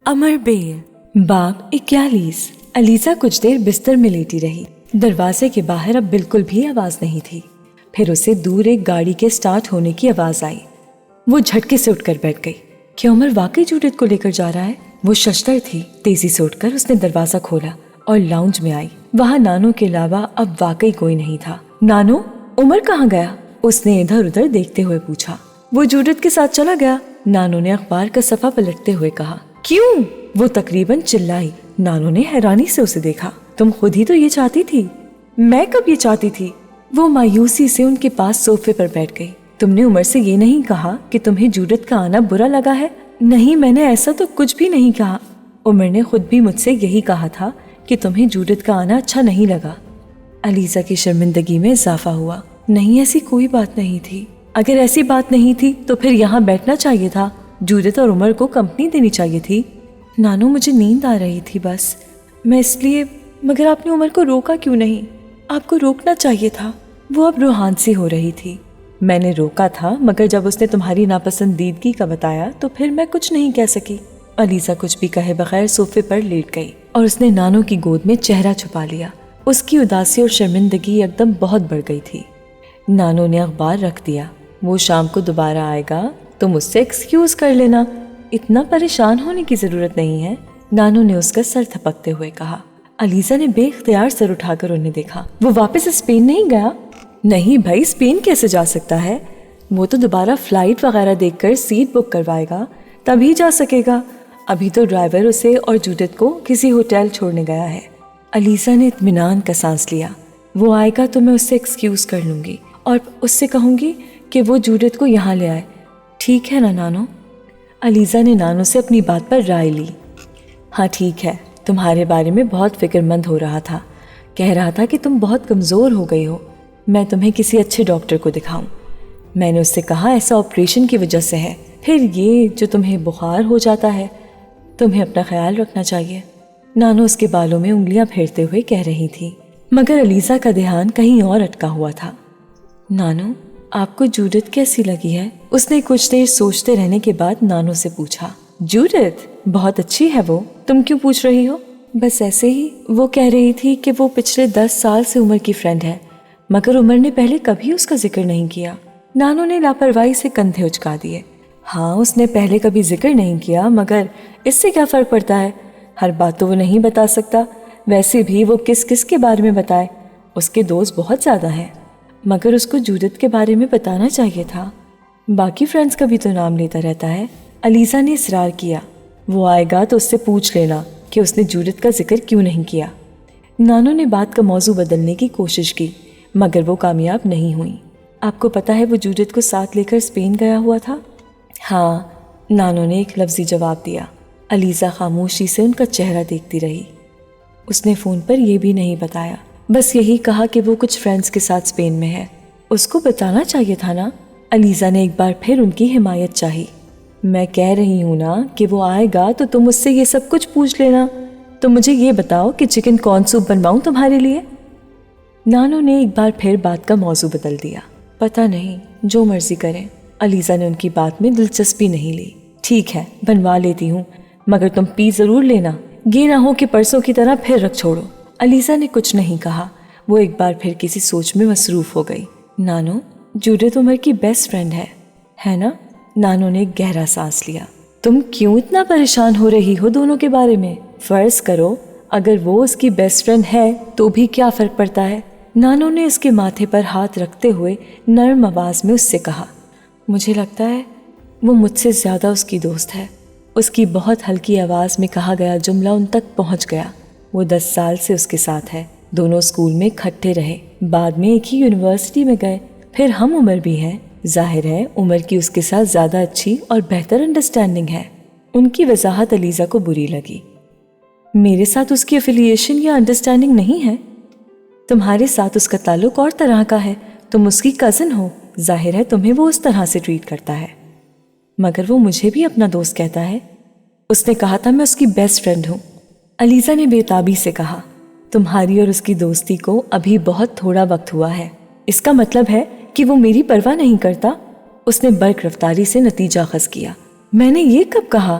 امر بیل باب 41۔ علیزہ کچھ دیر بستر میں لیٹی رہی۔ دروازے کے باہر اب بالکل بھی آواز نہیں تھی۔ پھر اسے دور ایک گاڑی کے سٹارٹ ہونے کی آواز آئی۔ وہ جھٹکے سے اٹھ کر بیٹھ گئی۔ کیا عمر واقعی جوڈت کو لے کر جا رہا ہے؟ وہ ششدر تھی۔ تیزی سے اٹھ کر اس نے دروازہ کھولا اور لاؤنج میں آئی۔ وہاں نانو کے علاوہ اب واقعی کوئی نہیں تھا۔ نانو، عمر کہاں گیا؟ اس نے ادھر ادھر دیکھتے ہوئے پوچھا۔ وہ جوڈت کے ساتھ چلا گیا، نانو نے اخبار کا صفحہ پلٹتے ہوئے کہا۔ کیوں؟ وہ تقریباً چلائی۔ نانو نے حیرانی سے اسے دیکھا۔ تم خود ہی تو یہ چاہتی تھی۔ میں کب یہ چاہتی تھی؟ وہ مایوسی سے ان کے پاس صوفے پر بیٹھ گئی۔ تم نے عمر سے یہ نہیں کہا کہ تمہیں جوڈت کا آنا برا لگا ہے؟ نہیں، میں نے ایسا تو کچھ بھی نہیں کہا۔ عمر نے خود بھی مجھ سے یہی کہا تھا کہ تمہیں جوڈت کا آنا اچھا نہیں لگا۔ علیزہ کی شرمندگی میں اضافہ ہوا۔ نہیں، ایسی کوئی بات نہیں تھی۔ اگر ایسی بات نہیں تھی تو پھر یہاں بیٹھنا چاہیے تھا، جوڈت اور عمر کو کمپنی دینی چاہیے تھی۔ نانو، مجھے نیند آ رہی تھی بس، میں اس لیے۔ مگر آپ نے عمر کو روکا کیوں نہیں؟ آپ کو روکنا چاہیے تھا۔ وہ اب روحان سی ہو رہی تھی۔ میں نے روکا تھا، مگر جب اس نے تمہاری ناپسندیدگی کا بتایا تو پھر میں کچھ نہیں کہہ سکی۔ علیزہ کچھ بھی کہے بغیر صوفے پر لیٹ گئی اور اس نے نانو کی گود میں چہرہ چھپا لیا۔ اس کی اداسی اور شرمندگی یکدم بہت بڑھ گئی تھی۔ نانو نے اخبار رکھ دیا۔ وہ شام کو دوبارہ آئے گا، تم اس سے ایکسکیوز کر لینا، اتنا پریشان ہونے کی ضرورت نہیں ہے، نانو نے اس کا سر تھپکتے ہوئے کہا۔ علیزہ نے بے اختیار سر اٹھا کر انہیں دیکھا۔ وہ واپس اسپین نہیں گیا؟ نہیں بھائی، اسپین کیسے جا سکتا ہے؟ وہ تو دوبارہ فلائٹ وغیرہ دیکھ کر سیٹ بک کروائے گا، تبھی جا سکے گا۔ ابھی تو ڈرائیور اسے اور جوڈت کو کسی ہوٹل چھوڑنے گیا ہے۔ علیزہ نے اطمینان کا سانس لیا۔ وہ آئے گا تو میں اس سے ایکسکیوز کر لوں گی اور اس سے کہوں گی کہ وہ جوڈت کو یہاں لے آئے، ٹھیک ہے نا نانو؟ علیزہ نے نانو سے اپنی بات پر رائے لی۔ ہاں ٹھیک ہے، تمہارے بارے میں بہت فکر مند ہو رہا تھا، کہہ رہا تھا کہ تم بہت کمزور ہو گئی ہو، میں تمہیں کسی اچھے ڈاکٹر کو دکھاؤں۔ میں نے اس سے کہا ایسا آپریشن کی وجہ سے ہے، پھر یہ جو تمہیں بخار ہو جاتا ہے، تمہیں اپنا خیال رکھنا چاہیے۔ نانو اس کے بالوں میں انگلیاں پھیرتے ہوئے کہہ رہی تھی، مگر علیزہ کا دھیان کہیں اور اٹکا ہوا تھا۔ نانو، آپ کو جوڈت کیسی لگی ہے؟ اس نے کچھ دیر سوچتے رہنے کے بعد نانو سے پوچھا۔ جوڈت بہت اچھی ہے وہ، تم کیوں پوچھ رہی ہو؟ بس ایسے ہی، وہ کہہ رہی تھی کہ وہ پچھلے 10 سال سے عمر کی فرینڈ ہے، مگر عمر نے پہلے کبھی اس کا ذکر نہیں کیا۔ نانو نے لاپرواہی سے کندھے اچکا دیے۔ ہاں، اس نے پہلے کبھی ذکر نہیں کیا، مگر اس سے کیا فرق پڑتا ہے؟ ہر بات تو وہ نہیں بتا سکتا، ویسے بھی وہ کس کس کے بارے میں بتائے، اس کے دوست بہت زیادہ ہیں، مگر اس کو جوڈت کے بارے میں بتانا چاہیے تھا۔ باقی فرینڈز کا بھی تو نام لیتا رہتا ہے۔ علیزہ نے اصرار کیا۔ وہ آئے گا تو اس سے پوچھ لینا کہ اس نے جوڈت کا ذکر کیوں نہیں کیا۔ نانو نے بات کا موضوع بدلنے کی کوشش کی، مگر وہ کامیاب نہیں ہوئی۔ آپ کو پتہ ہے وہ جوڈت کو ساتھ لے کر اسپین گیا ہوا تھا؟ ہاں، نانو نے ایک لفظی جواب دیا۔ علیزہ خاموشی سے ان کا چہرہ دیکھتی رہی۔ اس نے فون پر یہ بھی نہیں بتایا، بس یہی کہا کہ وہ کچھ فرینڈز کے ساتھ اسپین میں ہے۔ اس کو بتانا چاہیے تھا نا؟ علیزہ نے ایک بار پھر ان کی حمایت چاہی۔ میں کہہ رہی ہوں نا کہ وہ آئے گا تو تم اس سے یہ سب کچھ پوچھ لینا۔ تو مجھے یہ بتاؤ کہ چکن کارن سوپ بنواؤں تمہارے لیے؟ نانو نے ایک بار پھر بات کا موضوع بدل دیا۔ پتہ نہیں، جو مرضی کریں۔ علیزہ نے ان کی بات میں دلچسپی نہیں لی۔ ٹھیک ہے، بنوا لیتی ہوں، مگر تم پی ضرور لینا، یہ نہ ہو کہ پرسوں کی طرح پھر رکھ چھوڑو۔ علیزہ نے کچھ نہیں کہا، وہ ایک بار پھر کسی سوچ میں مصروف ہو گئی۔ نانو، جوڈت عمر کی بیسٹ فرینڈ ہے نا؟ نانو نے گہرا سانس لیا۔ تم کیوں اتنا پریشان ہو رہی ہو دونوں کے بارے میں؟ فرض کرو اگر وہ اس کی بیسٹ فرینڈ ہے تو بھی کیا فرق پڑتا ہے؟ نانو نے اس کے ماتھے پر ہاتھ رکھتے ہوئے نرم آواز میں اس سے کہا۔ مجھے لگتا ہے وہ مجھ سے زیادہ اس کی دوست ہے۔ اس کی بہت ہلکی آواز میں کہا گیا جملہ ان تک پہنچ گیا۔ وہ 10 سال سے اس کے ساتھ ہے، دونوں اسکول میں اکٹھے رہے، بعد میں ایک ہی یونیورسٹی میں گئے، پھر ہم عمر بھی ہیں۔ ظاہر ہے عمر کی اس کے ساتھ زیادہ اچھی اور بہتر انڈرسٹینڈنگ ہے۔ ان کی وضاحت علیزہ کو بری لگی۔ میرے ساتھ اس کی افیلیشن یا انڈرسٹینڈنگ نہیں ہے، تمہارے ساتھ اس کا تعلق اور طرح کا ہے، تم اس کی کزن ہو، ظاہر ہے تمہیں وہ اس طرح سے ٹریٹ کرتا ہے، مگر وہ مجھے بھی اپنا دوست کہتا ہے۔ اس نے کہا تھا میں اس کی بیسٹ فرینڈ ہوں۔ علیزہ نے بے تابی سے کہا، تمہاری اور اس کی دوستی کو ابھی بہت تھوڑا وقت ہوا ہے، اس کا مطلب ہے کہ وہ میری پرواہ نہیں کرتا؟ اس نے برق رفتاری سے نتیجہ اخذ کیا۔ میں نے یہ کب کہا؟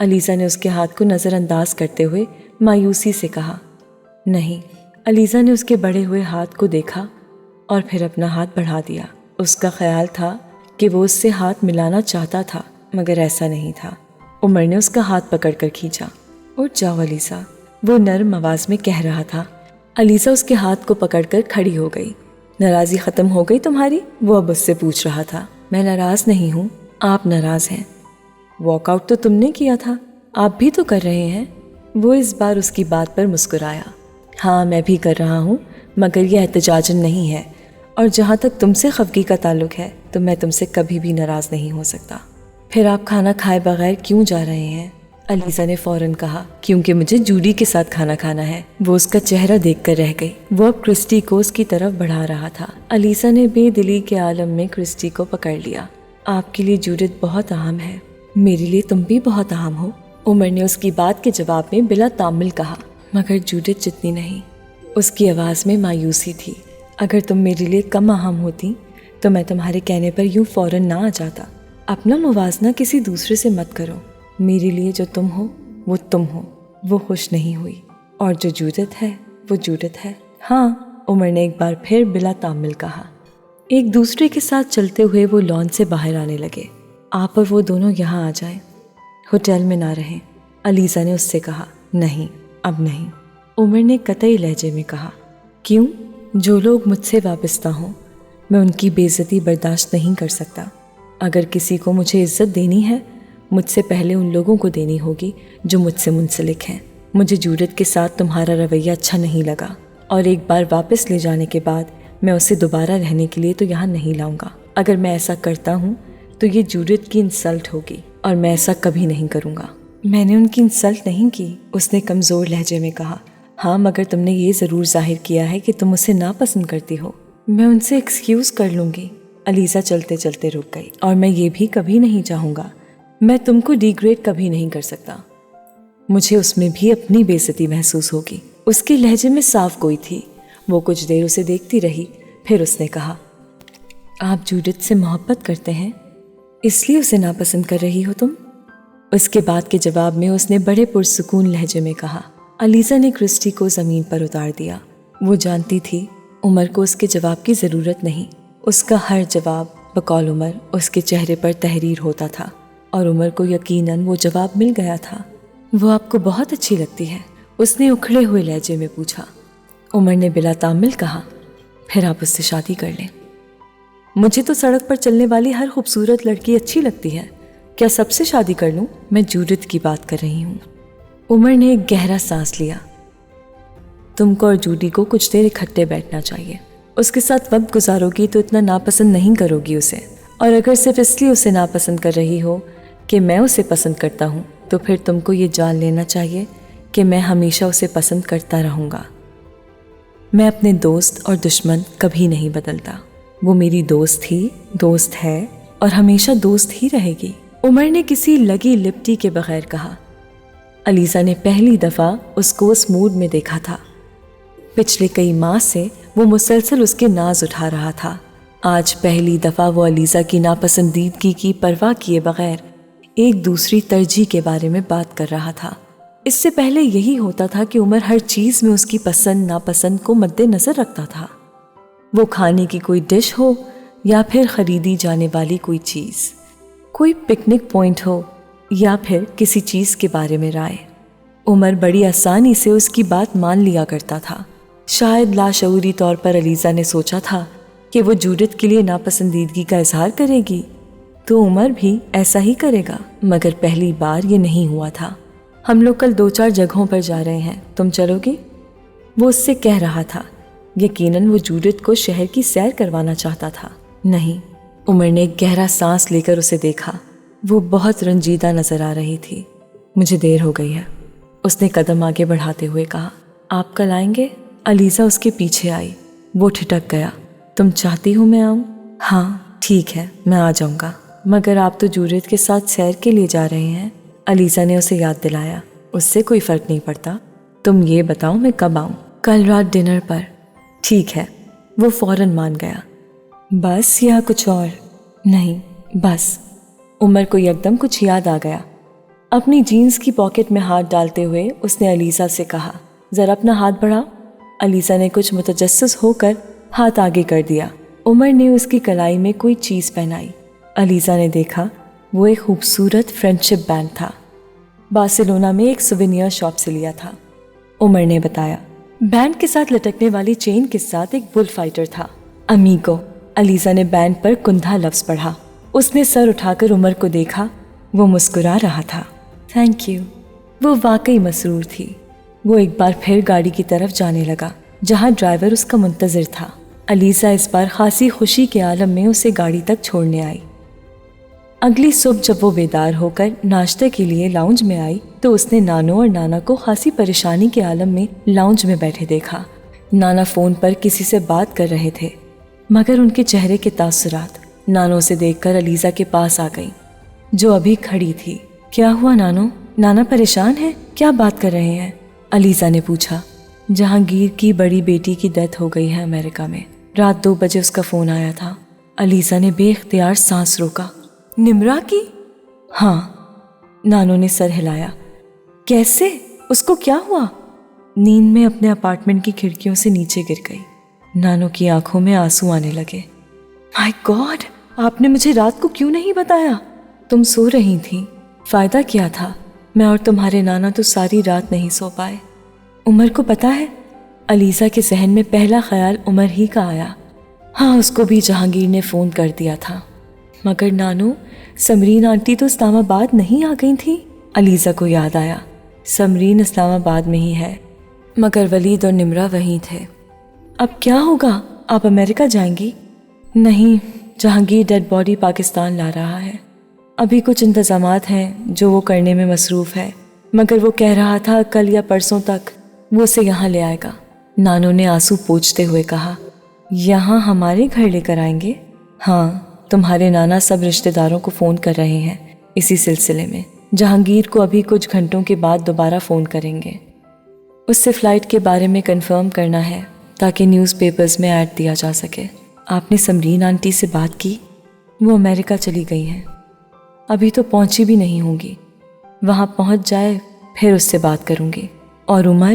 علیزہ نے اس کے ہاتھ کو نظر انداز کرتے ہوئے مایوسی سے کہا۔ نہیں۔ علیزہ نے اس کے بڑھے ہوئے ہاتھ کو دیکھا اور پھر اپنا ہاتھ بڑھا دیا۔ اس کا خیال تھا کہ وہ اس سے ہاتھ ملانا چاہتا تھا، مگر ایسا نہیں تھا۔ عمر نے اس کا ہاتھ پکڑ کر کھینچا۔ اٹھ جاؤ علیزہ، وہ نرم آواز میں کہہ رہا تھا۔ علیزہ اس کے ہاتھ کو پکڑ کر کھڑی ہو گئی۔ ناراضی ختم ہو گئی تمہاری؟ وہ اب اس سے پوچھ رہا تھا۔ میں ناراض نہیں ہوں، آپ ناراض ہیں۔ واک آؤٹ تو تم نے کیا تھا، آپ بھی تو کر رہے ہیں۔ وہ اس بار اس کی بات پر مسکرایا۔ ہاں میں بھی کر رہا ہوں، مگر یہ احتجاجن نہیں ہے، اور جہاں تک تم سے خفگی کا تعلق ہے تو میں تم سے کبھی بھی ناراض نہیں ہو سکتا۔ پھر آپ کھانا کھائے بغیر کیوں جا رہے ہیں؟ علیزہ نے فوراً کہا۔ کیونکہ مجھے جوڈی کے ساتھ کھانا کھانا ہے۔ وہ اس کا چہرہ دیکھ کر رہ گئی۔ وہ اب کرسٹی کو اس کی طرف بڑھا رہا تھا۔ علیزہ نے بے دلی کے عالم میں کرسٹی کو پکڑ لیا۔ آپ کے لیے جوڈت بہت اہم ہے، میرے لیے تم بھی بہت اہم ہو، عمر نے اس کی بات کے جواب میں بلا تعمل کہا۔ مگر جوڈت جتنی نہیں۔ اس کی آواز میں مایوسی تھی۔ اگر تم میرے لیے کم اہم ہوتی تو میں تمہارے کہنے پر یوں فوراً نہ آ جاتا۔ اپنا موازنہ کسی دوسرے سے مت کرو۔ میرے لیے جو تم ہو وہ تم ہو۔ وہ خوش نہیں ہوئی۔ اور جو جوڈت ہے وہ جوڈت ہے۔ ہاں، عمر نے ایک بار پھر بلا تعمل کہا۔ ایک دوسرے کے ساتھ چلتے ہوئے وہ لان سے باہر آنے لگے۔ آپ اور وہ دونوں یہاں آ جائیں، ہوٹل میں نہ رہیں، علیزہ نے اس سے کہا۔ نہیں، اب نہیں، عمر نے قطعی لہجے میں کہا۔ کیوں؟ جو لوگ مجھ سے وابستہ ہوں میں ان کی بے عزتی برداشت نہیں کر سکتا۔ اگر کسی کو مجھے عزت دینی ہے مجھ سے پہلے ان لوگوں کو دینی ہوگی جو مجھ سے منسلک ہیں۔ مجھے جوڈت کے ساتھ تمہارا رویہ اچھا نہیں لگا، اور ایک بار واپس لے جانے کے بعد میں اسے دوبارہ رہنے کے لیے تو یہاں نہیں لاؤں گا۔ اگر میں ایسا کرتا ہوں تو یہ جوڈت کی انسلٹ ہوگی، اور میں ایسا کبھی نہیں کروں گا۔ میں نے ان کی انسلٹ نہیں کی، اس نے کمزور لہجے میں کہا۔ ہاں، مگر تم نے یہ ضرور ظاہر کیا ہے کہ تم اسے ناپسند کرتی ہو۔ میں ان سے ایکسکیوز کر لوں گی۔ علیزہ چلتے چلتے رک گئی۔ اور میں یہ بھی کبھی نہیں چاہوں گا۔ میں تم کو ڈیگریڈ کبھی نہیں کر سکتا۔ مجھے اس میں بھی اپنی بے عزتی محسوس ہوگی۔ اس کے لہجے میں صاف گوئی تھی۔ وہ کچھ دیر اسے دیکھتی رہی، پھر اس نے کہا۔ آپ جوڈت سے محبت کرتے ہیں، اس لیے اسے ناپسند کر رہی ہو تم؟ اس کے بعد کے جواب میں اس نے بڑے پرسکون لہجے میں کہا۔ علیزہ نے کرسٹی کو زمین پر اتار دیا۔ وہ جانتی تھی عمر کو اس کے جواب کی ضرورت نہیں۔ اس کا ہر جواب بقول عمر اس کے چہرے پر تحریر ہوتا تھا، اور عمر کو یقیناً وہ جواب مل گیا تھا۔ وہ آپ کو بہت اچھی لگتی ہے، اس نے اکھڑے ہوئے لہجے میں پوچھا۔ عمر نے بلا تعمل کہا۔ پھر آپ اس سے شادی کر لیں۔ مجھے تو سڑک پر چلنے والی ہر خوبصورت لڑکی اچھی لگتی ہے، کیا سب سے شادی کر لوں؟ میں جوڈت کی بات کر رہی ہوں۔ عمر نے ایک گہرا سانس لیا۔ تم کو اور جوڈی کو کچھ دیر اکٹھے بیٹھنا چاہیے۔ اس کے ساتھ وقت گزارو گی تو اتنا ناپسند نہیں کرو گی اسے، اور اگر صرف اس لیے اسے ناپسند کر رہی ہو کہ میں اسے پسند کرتا ہوں تو پھر تم کو یہ جان لینا چاہیے کہ میں ہمیشہ اسے پسند کرتا رہوں گا۔ میں اپنے دوست اور دشمن کبھی نہیں بدلتا۔ وہ میری دوست ہی دوست ہے اور ہمیشہ دوست ہی رہے گی، عمر نے کسی لگی لپٹی کے بغیر کہا۔ علیزہ نے پہلی دفعہ اس کو اس موڈ میں دیکھا تھا۔ پچھلے کئی ماہ سے وہ مسلسل اس کے ناز اٹھا رہا تھا۔ آج پہلی دفعہ وہ علیزہ کی ناپسندیدگی کی پرواہ کیے بغیر ایک دوسری ترجیح کے بارے میں بات کر رہا تھا۔ اس سے پہلے یہی ہوتا تھا کہ عمر ہر چیز میں اس کی پسند ناپسند کو مد نظر رکھتا تھا، وہ کھانے کی کوئی ڈش ہو یا پھر خریدی جانے والی کوئی چیز، کوئی پکنک پوائنٹ ہو یا پھر کسی چیز کے بارے میں رائے۔ عمر بڑی آسانی سے اس کی بات مان لیا کرتا تھا۔ شاید لاشعوری طور پر علیزہ نے سوچا تھا کہ وہ جوڈت کے لیے ناپسندیدگی کا اظہار کرے گی تو عمر بھی ایسا ہی کرے گا، مگر پہلی بار یہ نہیں ہوا تھا۔ ہم لوگ کل 2-4 جگہوں پر جا رہے ہیں، تم چلو گی؟ وہ اس سے کہہ رہا تھا۔ یقیناً وہ جوڈت کو شہر کی سیر کروانا چاہتا تھا۔ نہیں، عمر نے ایک گہرا سانس لے کر اسے دیکھا۔ وہ بہت رنجیدہ نظر آ رہی تھی۔ مجھے دیر ہو گئی ہے، اس نے قدم آگے بڑھاتے ہوئے کہا۔ آپ کل آئیں گے؟ علیزہ اس کے پیچھے آئی۔ وہ ٹھٹک گیا۔ تم چاہتی ہو میں آؤں؟ ہاں ٹھیک ہے، میں آ جاؤں گا، مگر آپ تو جوڈت کے ساتھ سیر کے لیے جا رہے ہیں، علیزہ نے اسے یاد دلایا۔ اس سے کوئی فرق نہیں پڑتا، تم یہ بتاؤ میں کب آؤں؟ کل رات ڈنر پر۔ ٹھیک ہے، وہ فوراً مان گیا۔ بس یا کچھ اور؟ نہیں بس۔ عمر کو یکدم کچھ یاد آ گیا۔ اپنی جینز کی پاکٹ میں ہاتھ ڈالتے ہوئے اس نے علیزہ سے کہا، ذرا اپنا ہاتھ بڑھا۔ علیزہ نے کچھ متجسس ہو کر ہاتھ آگے کر دیا۔ عمر نے اس کی کلائی میں کوئی چیز پہنائی۔ علیزہ نے دیکھا وہ ایک خوبصورت فرینڈشپ بینڈ تھا، بارسلونا میں ایک سوینئر شاپ سے لیا تھا۔ عمر نے بتایا، بینڈ کے ساتھ لٹکنے والی چین کے ساتھ ایک بل فائٹر تھا، امیگو۔ علیزہ نے بینڈ پر کندھا لفظ پڑھا۔ اس نے سر اٹھا کر عمر کو دیکھا، وہ مسکرا رہا تھا۔ Thank you. وہ واقعی مسرور تھی۔ وہ ایک بار پھر گاڑی کی طرف جانے لگا جہاں ڈرائیور اس کا منتظر تھا۔ علیزہ اس بار خاصی خوشی کے عالم میں اسے گاڑی تک چھوڑنے آئی۔ اگلی صبح جب وہ بیدار ہو کر ناشتے کے لیے لاؤنج میں آئی تو اس نے نانو اور نانا کو خاصی پریشانی کے عالم میں لاؤنج میں بیٹھے دیکھا۔ نانا فون پر کسی سے بات کر رہے تھے مگر ان کے چہرے کے تاثرات نانو سے دیکھ کر علیزہ کے پاس آ گئیں جو ابھی کھڑی تھی۔ کیا ہوا نانو؟ نانا پریشان ہے؟ کیا بات کر رہے ہیں؟ علیزہ نے پوچھا۔ جہانگیر کی بڑی بیٹی کی ڈیتھ ہو گئی ہے امریکہ میں، رات 2 بجے اس کا فون آیا تھا۔ علیزہ نے بے اختیار سانس روکا۔ نمرا کی؟ ہاں، نانو نے سر ہلایا۔ کیسے؟ اس کو کیا ہوا؟ نیند میں اپنے اپارٹمنٹ کی کھڑکیوں سے نیچے گر گئی۔ نانو کی آنکھوں میں آنسو آنے لگے۔ مائی گاڈ، آپ نے مجھے رات کو کیوں نہیں بتایا؟ تم سو رہی تھی، فائدہ کیا تھا؟ میں اور تمہارے نانا تو ساری رات نہیں سو پائے۔ عمر کو پتا ہے؟ علیزہ کے ذہن میں پہلا خیال عمر ہی کا آیا۔ ہاں، اس کو بھی جہانگیر نے فون کر دیا تھا۔ مگر نانو، سمرین آنٹی تو اسلام آباد نہیں آ گئی تھی؟ علیزہ کو یاد آیا، سمرین اسلام آباد میں ہی ہے مگر ولید اور نمرا وہیں تھے۔ اب کیا ہوگا؟ آپ امریکہ جائیں گی؟ نہیں، جہانگیر ڈیڈ باڈی پاکستان لا رہا ہے۔ ابھی کچھ انتظامات ہیں جو وہ کرنے میں مصروف ہے، مگر وہ کہہ رہا تھا کل یا پرسوں تک وہ اسے یہاں لے آئے گا۔ نانو نے آنسو پوچھتے ہوئے کہا، یہاں ہمارے گھر لے کر آئیں گے؟ ہاں، تمہارے نانا سب رشتہ داروں کو فون کر رہے ہیں اسی سلسلے میں۔ جہانگیر کو ابھی کچھ گھنٹوں کے بعد دوبارہ فون کریں گے۔ اس سے فلائٹ کے بارے میں کنفرم کرنا ہے تاکہ نیوز پیپرز میں ایڈ دیا جا سکے۔ آپ نے سمرین آنٹی سے بات کی؟ وہ امریکہ چلی گئی ہیں، ابھی تو پہنچی بھی نہیں ہوں گی۔ وہاں پہنچ جائے پھر اس سے بات کروں گی۔ اور عمر،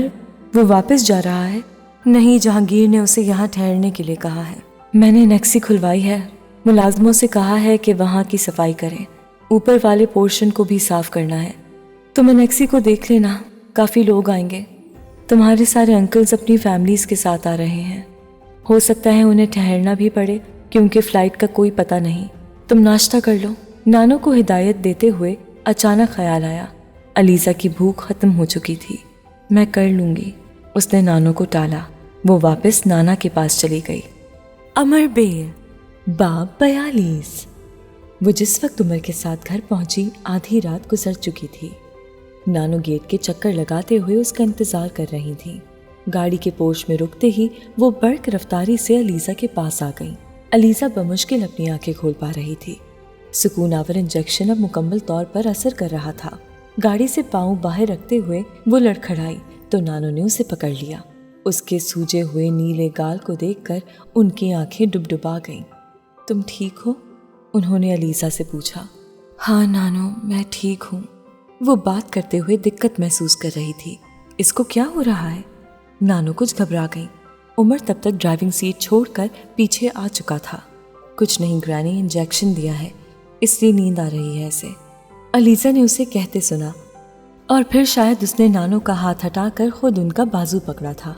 وہ واپس جا رہا ہے؟ نہیں، جہانگیر نے اسے یہاں ٹھہرنے کے لیے کہا ہے۔ میں نے نیکسی کھلوائی ہے، ملازموں سے کہا ہے کہ وہاں کی صفائی کریں، اوپر والے پورشن کو بھی صاف کرنا ہے۔ تم انیکسی کو دیکھ لینا، کافی لوگ آئیں گے۔ تمہارے سارے انکلز اپنی فیملیز کے ساتھ آ رہے ہیں، ہو سکتا ہے انہیں ٹھہرنا بھی پڑے کیونکہ فلائٹ کا کوئی پتہ نہیں۔ تم ناشتہ کر لو۔ نانو کو ہدایت دیتے ہوئے اچانک خیال آیا، علیزہ کی بھوک ختم ہو چکی تھی۔ میں کر لوں گی، اس نے نانو کو ٹالا۔ وہ واپس نانا کے پاس چلی گئی۔ امر بیر، باب 42۔ وہ جس وقت عمر کے ساتھ گھر پہنچی آدھی رات گزر چکی تھی۔ نانو گیٹ کے چکر لگاتے ہوئے اس کا انتظار کر رہی تھی۔ گاڑی کے پورش میں رکتے ہی وہ برق رفتاری سے علیزہ کے پاس آ گئی۔ علیزہ بمشکل اپنی آنکھیں کھول پا رہی تھی۔ سکون آور انجیکشن اب مکمل طور پر اثر کر رہا تھا۔ گاڑی سے پاؤں باہر رکھتے ہوئے وہ لڑکھڑائی تو نانو نے اسے پکڑ لیا۔ اس کے سوجے ہوئے نیلے گال کو دیکھ کر ان کی آنکھیں ڈبڈبا گئیں۔ تم ٹھیک ہو؟ انہوں نے علیزہ سے پوچھا۔ ہاں نانو، میں ٹھیک ہوں۔ وہ بات کرتے ہوئے دقت محسوس کر رہی تھی۔ اس کو کیا ہو رہا ہے؟ نانو کچھ گھبرا گئی۔ عمر تب تک ڈرائیونگ سیٹ چھوڑ کر پیچھے آ چکا تھا۔ کچھ نہیں گرانی، انجیکشن دیا ہے اس لیے نیند آ رہی ہے اسے، علیزہ نے اسے کہتے سنا، اور پھر شاید اس نے نانو کا ہاتھ ہٹا کر خود ان کا بازو پکڑا تھا۔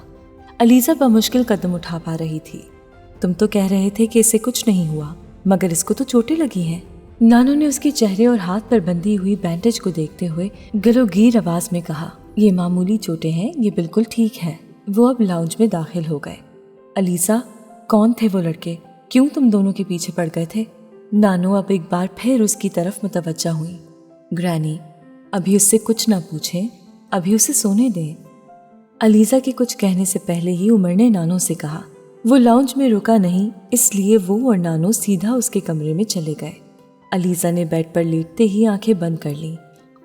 علیزہ بمشکل قدم اٹھا پا رہی تھی۔ تم تو کہہ رہے تھے کہ اسے کچھ نہیں ہوا مگر اس کو تو چوٹیں لگی ہیں۔ نانو نے اس کے چہرے اور ہاتھ پر بندھی ہوئی بینڈیج کو دیکھتے ہوئے گلوگیر آواز میں کہا، یہ معمولی چوٹیں ہیں، یہ بالکل ٹھیک ہے۔ وہ اب لاؤنج میں داخل ہو گئے۔ علیزہ، کون تھے وہ لڑکے؟ کیوں تم دونوں کے پیچھے پڑ گئے تھے؟ نانو اب ایک بار پھر اس کی طرف متوجہ ہوئی۔ گرانی، ابھی اس سے کچھ نہ پوچھیں، ابھی اسے سونے دیں۔ علیزہ کے کچھ کہنے سے پہلے ہی عمر نے نانو سے کہا۔ وہ لاؤنج میں رکا نہیں، اس لیے وہ اور نانو سیدھا اس کے کمرے میں چلے گئے۔ علیزہ نے بیڈ پر لیٹتے ہی آنکھیں بند کر لیں۔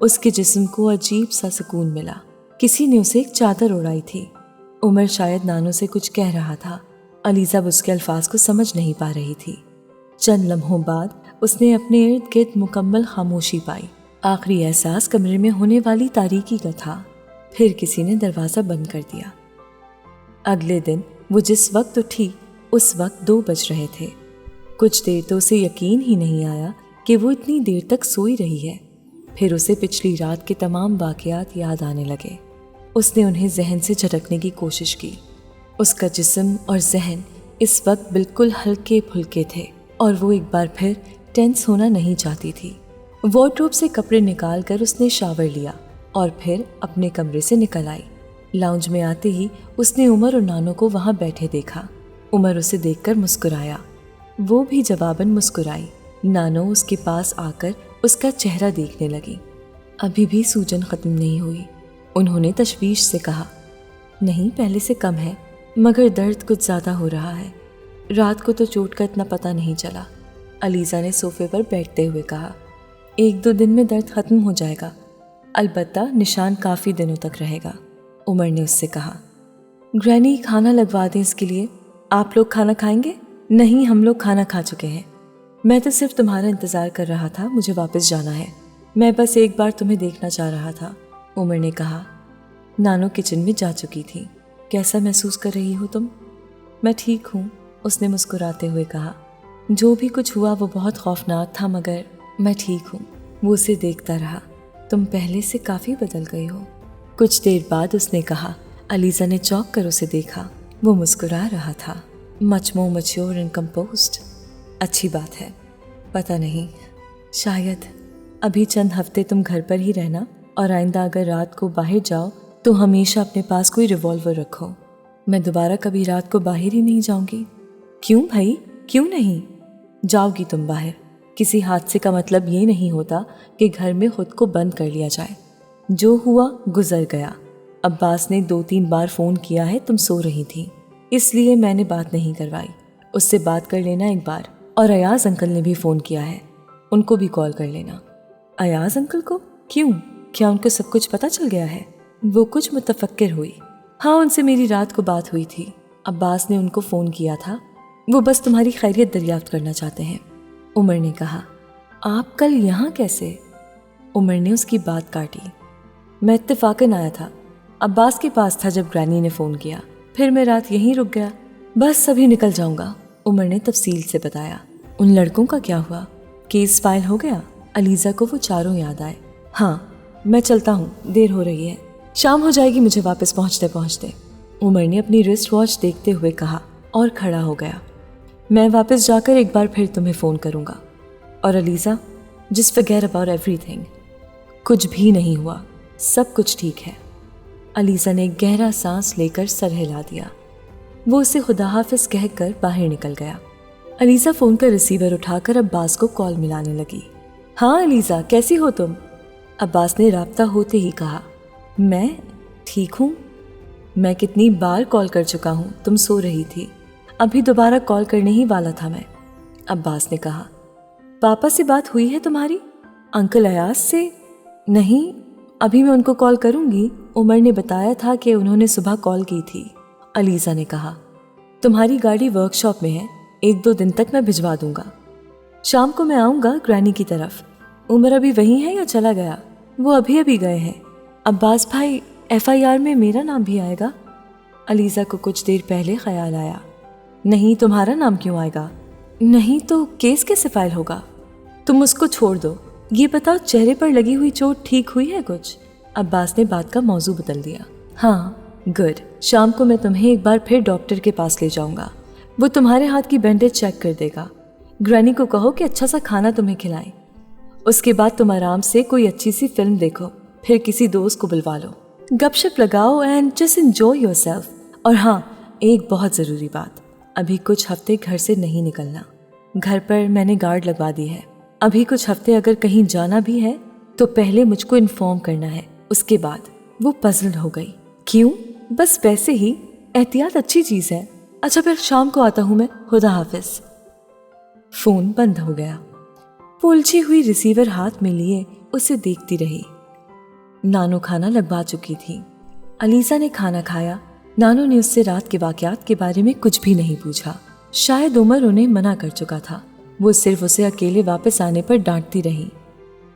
اس کے جسم کو عجیب سا سکون ملا۔ کسی نے اسے ایک چادر اڑائی تھی۔ عمر شاید نانو سے کچھ کہہ رہا تھا، علیزہ اس کے الفاظ کو سمجھ نہیں پا رہی تھی۔ چند لمحوں بعد اس نے اپنے ارد گرد مکمل خاموشی پائی۔ آخری احساس کمرے میں ہونے والی تاریکی کا تھا۔ پھر کسی نے دروازہ بند کر دیا۔ اگلے دن وہ جس وقت اٹھی اس وقت 2 بج رہے تھے۔ کچھ دیر تو اسے یقین ہی نہیں آیا کہ وہ اتنی دیر تک سوئی رہی ہے۔ پھر اسے پچھلی رات کے تمام واقعات یاد آنے لگے۔ اس نے انہیں ذہن سے جھٹکنے کی کوشش کی۔ اس کا جسم اور ذہن اس وقت بالکل ہلکے پھلکے تھے اور وہ ایک بار پھر ٹینس ہونا نہیں چاہتی تھی۔ وارڈروب سے کپڑے نکال کر اس نے شاور لیا اور پھر اپنے کمرے سے نکل آئی۔ لاؤنج میں آتے ہی اس نے عمر اور نانو کو وہاں بیٹھے دیکھا۔ عمر اسے دیکھ کر مسکرایا، وہ بھی جواباً مسکرائی۔ نانو اس کے پاس آ کر اس کا چہرہ دیکھنے لگی۔ ابھی بھی سوجن ختم نہیں ہوئی۔ انہوں نے تشویش سے کہا، نہیں پہلے سے کم ہے، مگر درد کچھ زیادہ ہو رہا ہے۔ رات کو تو چوٹ کا اتنا پتہ نہیں چلا۔ علیزہ نے صوفے پر بیٹھتے ہوئے کہا، 1-2 دن میں درد ختم ہو جائے گا، البتہ نشان کافی دنوں تک رہے گا۔ عمر نے اس سے کہا، گرینی کھانا لگوا دیں اس کے لیے۔ آپ لوگ کھانا کھائیں گے؟ نہیں، ہم لوگ کھانا کھا چکے ہیں۔ میں تو صرف تمہارا انتظار کر رہا تھا، مجھے واپس جانا ہے۔ میں بس ایک بار تمہیں دیکھنا چاہ رہا تھا۔ عمر نے کہا۔ نانو کچن میں جا چکی تھی۔ کیسا محسوس کر رہی ہو تم؟ میں ٹھیک ہوں، اس نے مسکراتے ہوئے کہا۔ جو بھی کچھ ہوا وہ بہت خوفناک تھا، مگر میں ٹھیک ہوں۔ وہ اسے دیکھتا رہا۔ تم پہلے سے کافی بدل گئی ہو۔ کچھ دیر بعد اس نے کہا۔ علیزہ نے چونک کر اسے دیکھا۔ وہ مسکرا رہا تھا، مچ مور میچور اینڈ کمپوزڈ۔ اچھی بات ہے۔ پتہ نہیں، شاید ابھی چند ہفتے تم گھر پر ہی رہنا، اور آئندہ اگر رات کو باہر جاؤ تو ہمیشہ اپنے پاس کوئی ریوالور رکھو۔ میں دوبارہ کبھی رات کو باہر ہی نہیں جاؤں گی۔ کیوں بھائی، کیوں نہیں؟ جاؤ گی تم باہر۔ کسی حادثے کا مطلب یہ نہیں ہوتا کہ گھر میں خود کو بند کر لیا جائے۔ جو ہوا گزر گیا۔ عباس نے 2-3 بار فون کیا ہے، تم سو رہی تھی، اس لیے میں نے بات نہیں کروائی۔ اس سے بات کر لینا ایک بار۔ اور ایاز انکل نے بھی فون کیا ہے، ان کو بھی کال کر لینا۔ ایاز انکل کو؟ کیوں؟ کیا ان کو سب کچھ پتہ چل گیا ہے؟ وہ کچھ متفکر ہوئی۔ ہاں، ان سے میری رات کو بات ہوئی تھی۔ عباس نے ان کو فون کیا تھا، وہ بس تمہاری خیریت دریافت کرنا چاہتے ہیں۔ عمر نے کہا، آپ کل یہاں کیسے؟ عمر نے اس کی بات کاٹی۔ میں اتفاقاً آیا تھا، عباس کے پاس تھا جب گرینی نے فون کیا، پھر میں رات یہیں رک گیا۔ بس ابھی نکل جاؤں گا، عمر نے تفصیل سے بتایا۔ ان لڑکوں کا کیا ہوا؟ کیس فائل ہو گیا؟ علیزہ کو وہ چاروں یاد آئے۔ ہاں، میں چلتا ہوں، دیر ہو رہی ہے، شام ہو جائے گی مجھے واپس پہنچتے پہنچتے۔ عمر نے اپنی رسٹ واچ دیکھتے ہوئے کہا اور کھڑا ہو گیا۔ میں واپس جا کر ایک بار پھر تمہیں فون کروں گا۔ اور Alizeh, just forget about every thing. کچھ بھی نہیں ہوا، سب کچھ ٹھیک ہے۔ علیزہ نے ایک گہرا سانس لے کر سر ہلا دیا۔ وہ اسے خدا حافظ کہہ کر باہر نکل گیا۔ علیزہ فون کا ریسیور اٹھا کر عباس کو کال ملانے لگی۔ ہاں علیزہ، کیسی ہو تم؟ عباس نے رابطہ ہوتے ہی کہا، میں ٹھیک ہوں۔ میں کتنی بار کال کر چکا ہوں، تم سو رہی تھی، ابھی دوبارہ کال کرنے ہی والا تھا میں۔ عباس نے کہا، پاپا سے بات ہوئی ہے تمہاری؟ انکل ایاز سے؟ نہیں، ابھی میں ان کو کال کروں گی، عمر نے بتایا تھا کہ انہوں نے صبح کال کی تھی۔ علیزہ نے کہا، تمہاری گاڑی ورک شاپ میں ہے، 1-2 دن تک میں بھجوا دوں گا۔ شام کو میں آؤں گا گرینی کی طرف۔ عمر ابھی وہیں ہے یا چلا گیا؟ وہ ابھی گئے ہیں۔ عباس بھائی، FIR میں میرا نام بھی آئے گا؟ علیزہ کو کچھ دیر پہلے خیال آیا۔ نہیں، تمہارا نام کیوں آئے گا؟ نہیں تو کیس کیسے فائل ہوگا؟ تم اس کو چھوڑ دو، یہ بتاؤ چہرے پر لگی ہوئی چوٹ ٹھیک ہوئی ہے کچھ؟ عباس نے بات کا موضوع بدل دیا۔ ہاں، گڈ، شام کو میں تمہیں ایک بار پھر ڈاکٹر کے پاس لے جاؤں گا، وہ تمہارے ہاتھ کی بینڈیج چیک کر دے گا۔ گرینی کو کہو کہ اچھا سا کھانا تمہیں کھلائیں۔ اس کے بعد تم آرام سے کوئی اچھی سی فلم دیکھو، پھر کسی دوست کو بلوا لو، گپ شپ لگاؤ and just enjoy your self. اور ہاں، ایک بہت ضروری بات، ابھی کچھ ہفتے گھر سے نہیں نکلنا۔ گھر پر میں نے گارڈ لگوا دی ہے، ابھی کچھ ہفتے اگر کہیں جانا بھی ہے تو پہلے مجھ کو انفارم کرنا ہے۔ اس کے بعد وہ پزلڈ ہو گئی۔ کیوں؟ بس ویسے ہی، احتیاط اچھی چیز ہے۔ اچھا پھر شام کو آتا ہوں میں، خدا حافظ۔ فون بند ہو گیا۔ وہ الجھی ہوئی ریسیور ہاتھ میں لیے اسے دیکھتی رہی۔ نانو کھانا لگوا چکی تھی۔ علیزہ نے کھانا کھایا۔ نانو نے اس سے رات کے واقعات کے بارے میں کچھ بھی نہیں پوچھا، شاید عمر انہیں منع کر چکا تھا۔ وہ صرف اسے اکیلے واپس آنے پر ڈانٹتی رہی۔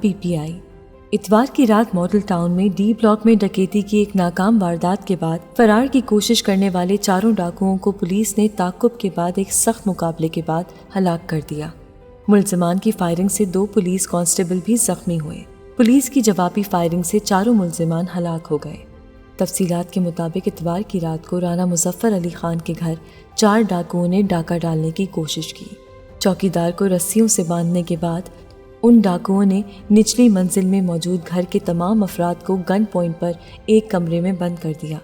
PPI۔ اتوار کی رات ماڈل ٹاؤن میں ڈی بلاک میں ڈکیتی کی ایک ناکام واردات کے بعد فرار کی کوشش کرنے والے 4 ڈاکوؤں کو پولیس نے تعاقب کے بعد ایک سخت مقابلے کے بعد ہلاک کر دیا۔ ملزمان کی فائرنگ سے 2 پولیس کانسٹیبل بھی زخمی ہوئے۔ پولیس کی جوابی فائرنگ سے 4 ملزمان ہلاک ہو گئے۔ تفصیلات کے مطابق اتوار کی رات کو رانا مظفر علی خان کے گھر 4 ڈاکوؤں نے ڈاکہ ڈالنے کی کوشش کی۔ چوکیدار کو رسیوں سے باندھنے کے بعد ان ڈاکوؤں نے نچلی منزل میں موجود گھر کے تمام افراد کو گن پوائنٹ پر ایک کمرے میں بند کر دیا،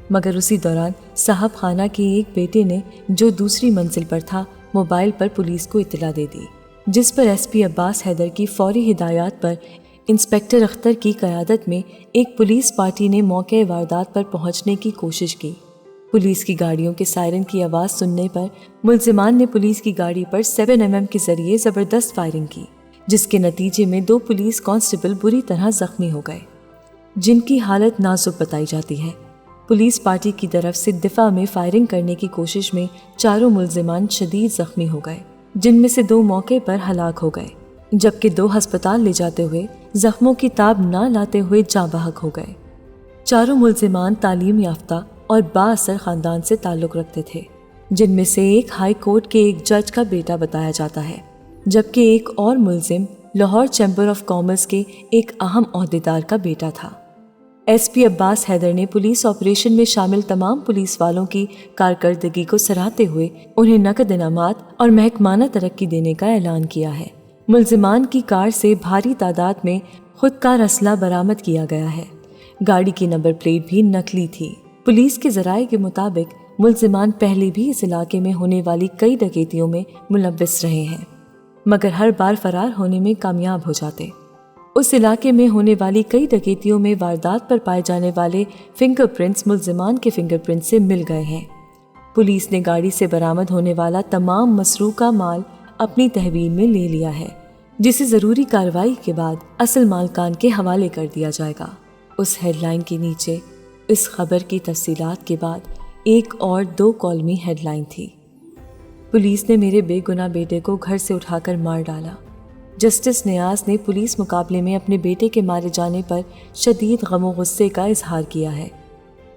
مگر اسی دوران صاحب خانہ کے ایک بیٹے نے جو دوسری منزل پر تھا موبائل پر پولیس کو اطلاع دے دی، جس پر SP عباس حیدر کی فوری ہدایات پر انسپکٹر اختر کی قیادت میں ایک پولیس پارٹی نے موقع واردات پر پہنچنے کی کوشش کی۔ پولیس کی گاڑیوں کے سائرن کی آواز سننے پر ملزمان نے پولیس کی گاڑی پر 7mm کے ذریعے زبردست فائرنگ کی، جس کے نتیجے میں 2 پولیس کانسٹیبل بری طرح زخمی ہو گئے، جن کی حالت نازک بتائی جاتی ہے۔ پولیس پارٹی کی طرف سے دفاع میں فائرنگ کرنے کی کوشش میں 4 ملزمان شدید زخمی ہو گئے، جن میں سے 2 موقع پر ہلاک ہو گئے، جبکہ 2 ہسپتال لے جاتے ہوئے زخموں کی تاب نہ لاتے ہوئے جاں بحق ہو گئے۔ 4 ملزمان تعلیم یافتہ اور بااثر خاندان سے تعلق رکھتے تھے، جن میں سے ایک ہائی کورٹ کے ایک جج کا بیٹا بتایا جاتا ہے، جبکہ ایک اور ملزم لاہور چیمبر آف کامرس کے ایک اہم عہدیدار کا بیٹا تھا۔ SP عباس حیدر نے پولیس آپریشن میں شامل تمام پولیس والوں کی کارکردگی کو سراہتے ہوئے انہیں نقد انعامات اور محکمانہ ترقی دینے کا اعلان کیا ہے۔ ملزمان کی کار سے بھاری تعداد میں خودکار اسلحہ برآمد کیا گیا ہے۔ گاڑی کی نمبر پلیٹ بھی نقلی تھی۔ پولیس کے ذرائع کے مطابق ملزمان پہلے بھی اس علاقے میں ہونے والی کئی ڈکیتیوں میں ملوث رہے ہیں، مگر ہر بار فرار ہونے میں کامیاب ہو جاتے۔ اس علاقے میں ہونے والی کئی ڈکیتیوں میں واردات پر پائے جانے والے فنگر پرنٹس ملزمان کے فنگر پرنٹ سے مل گئے ہیں۔ پولیس نے گاڑی سے برآمد ہونے والا تمام مسروقہ مال اپنی تحویل میں لے لیا ہے، جسے ضروری کارروائی کے بعد اصل مالکان کے حوالے کر دیا جائے گا۔ اس ہیڈ لائن کے نیچے اس خبر کی تفصیلات کے بعد ایک اور 2 کالمی ہیڈ لائن تھی: پولیس نے میرے بے گناہ بیٹے کو گھر سے اٹھا کر مار ڈالا۔ جسٹس نیاز نے پولیس مقابلے میں اپنے بیٹے کے مارے جانے پر شدید غم و غصے کا اظہار کیا ہے۔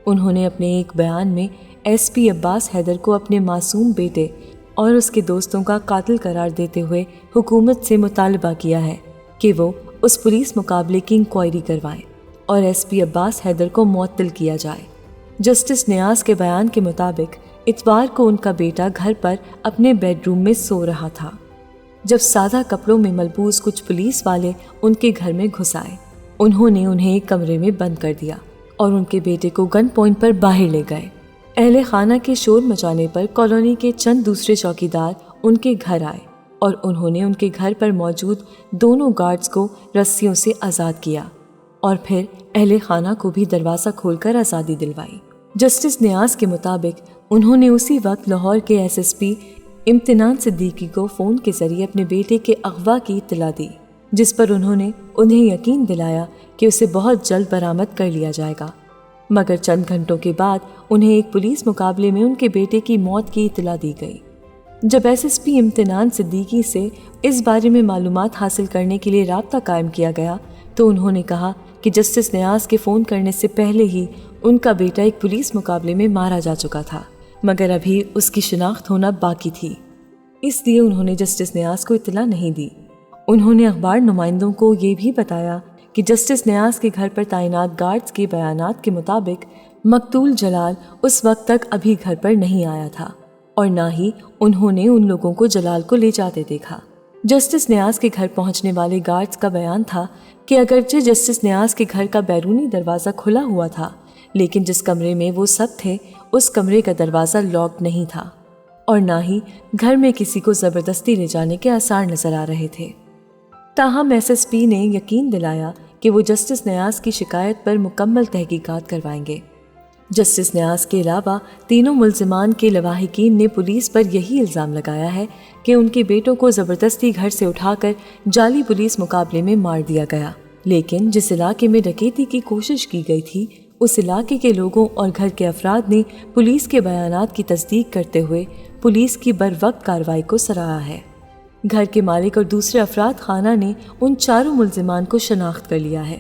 انہوں نے اپنے ایک بیان میں SP عباس حیدر کو اپنے معصوم بیٹے اور اس کے دوستوں کا قاتل قرار دیتے ہوئے حکومت سے مطالبہ کیا ہے کہ وہ اس پولیس مقابلے کی انکوائری کروائیں اور SP عباس حیدر کو معطل کیا جائے۔ جسٹس نیاز کے بیان کے مطابق اتوار کو ان کا بیٹا گھر پر اپنے بیڈ روم میں سو رہا تھا جب سادہ کپڑوں میں ملبوس کچھ پولیس والے ان کے گھر میں گھس آئے۔ انہوں نے انہیں ایک کمرے میں بند کر دیا اور ان کے بیٹے کو گن پوائنٹ پر باہر لے گئے۔ اہل خانہ کے شور مچانے پر کالونی کے چند دوسرے چوکیدار ان کے گھر آئے اور انہوں نے ان کے گھر پر موجود دونوں گارڈز کو رسیوں سے آزاد کیا اور پھر اہل خانہ کو بھی دروازہ کھول کر آزادی دلوائی۔ جسٹس نیاز کے مطابق انہوں نے اسی وقت لاہور کے SSP امتنان صدیقی کو فون کے ذریعے اپنے بیٹے کے اغوا کی اطلاع دی، جس پر انہوں نے انہیں یقین دلایا کہ اسے بہت جلد برآمد کر لیا جائے گا، مگر چند گھنٹوں کے بعد انہیں ایک پولیس مقابلے میں ان کے بیٹے کی موت کی اطلاع دی گئی۔ جب SSP امتنان صدیقی سے اس بارے میں معلومات حاصل کرنے کے لیے رابطہ قائم کیا گیا تو انہوں نے کہا کہ جسٹس نیاز کے فون کرنے سے پہلے ہی ان کا بیٹا ایک پولیس مقابلے میں مارا جا چکا تھا، مگر ابھی اس کی شناخت ہونا باقی تھی، اس لیے انہوں نے جسٹس نیاز کو اطلاع نہیں دی۔ انہوں نے اخبار نمائندوں کو یہ بھی بتایا کہ جسٹس نیاز کے گھر پر تعینات گارڈز کے بیانات کے مطابق مقتول جلال اس وقت تک ابھی گھر پر نہیں آیا تھا اور نہ ہی انہوں نے ان لوگوں کو جلال کو لے جاتے دیکھا۔ جسٹس نیاز کے گھر پہنچنے والے گارڈز کا بیان تھا کہ اگرچہ جسٹس نیاز کے گھر کا بیرونی دروازہ کھلا ہوا تھا، لیکن جس کمرے میں وہ سب تھے اس کمرے کا دروازہ لاک نہیں تھا اور نہ ہی گھر میں کسی کو زبردستی لے جانے کے آثار نظر آ رہے تھے۔ تاہم SSP نے یقین دلایا کہ وہ جسٹس نیاز کی شکایت پر مکمل تحقیقات کروائیں گے۔ جسٹس نیاز کے علاوہ تینوں ملزمان کے لواحقین نے پولیس پر یہی الزام لگایا ہے کہ ان کے بیٹوں کو زبردستی گھر سے اٹھا کر جعلی پولیس مقابلے میں مار دیا گیا، لیکن جس علاقے میں ڈکیتی کی کوشش کی گئی تھی اس علاقے کے لوگوں اور گھر کے افراد نے پولیس کے بیانات کی تصدیق کرتے ہوئے پولیس کی بروقت کارروائی کو سراہا ہے۔ گھر کے مالک اور دوسرے افراد خانہ نے ان چاروں ملزمان کو شناخت کر لیا ہے۔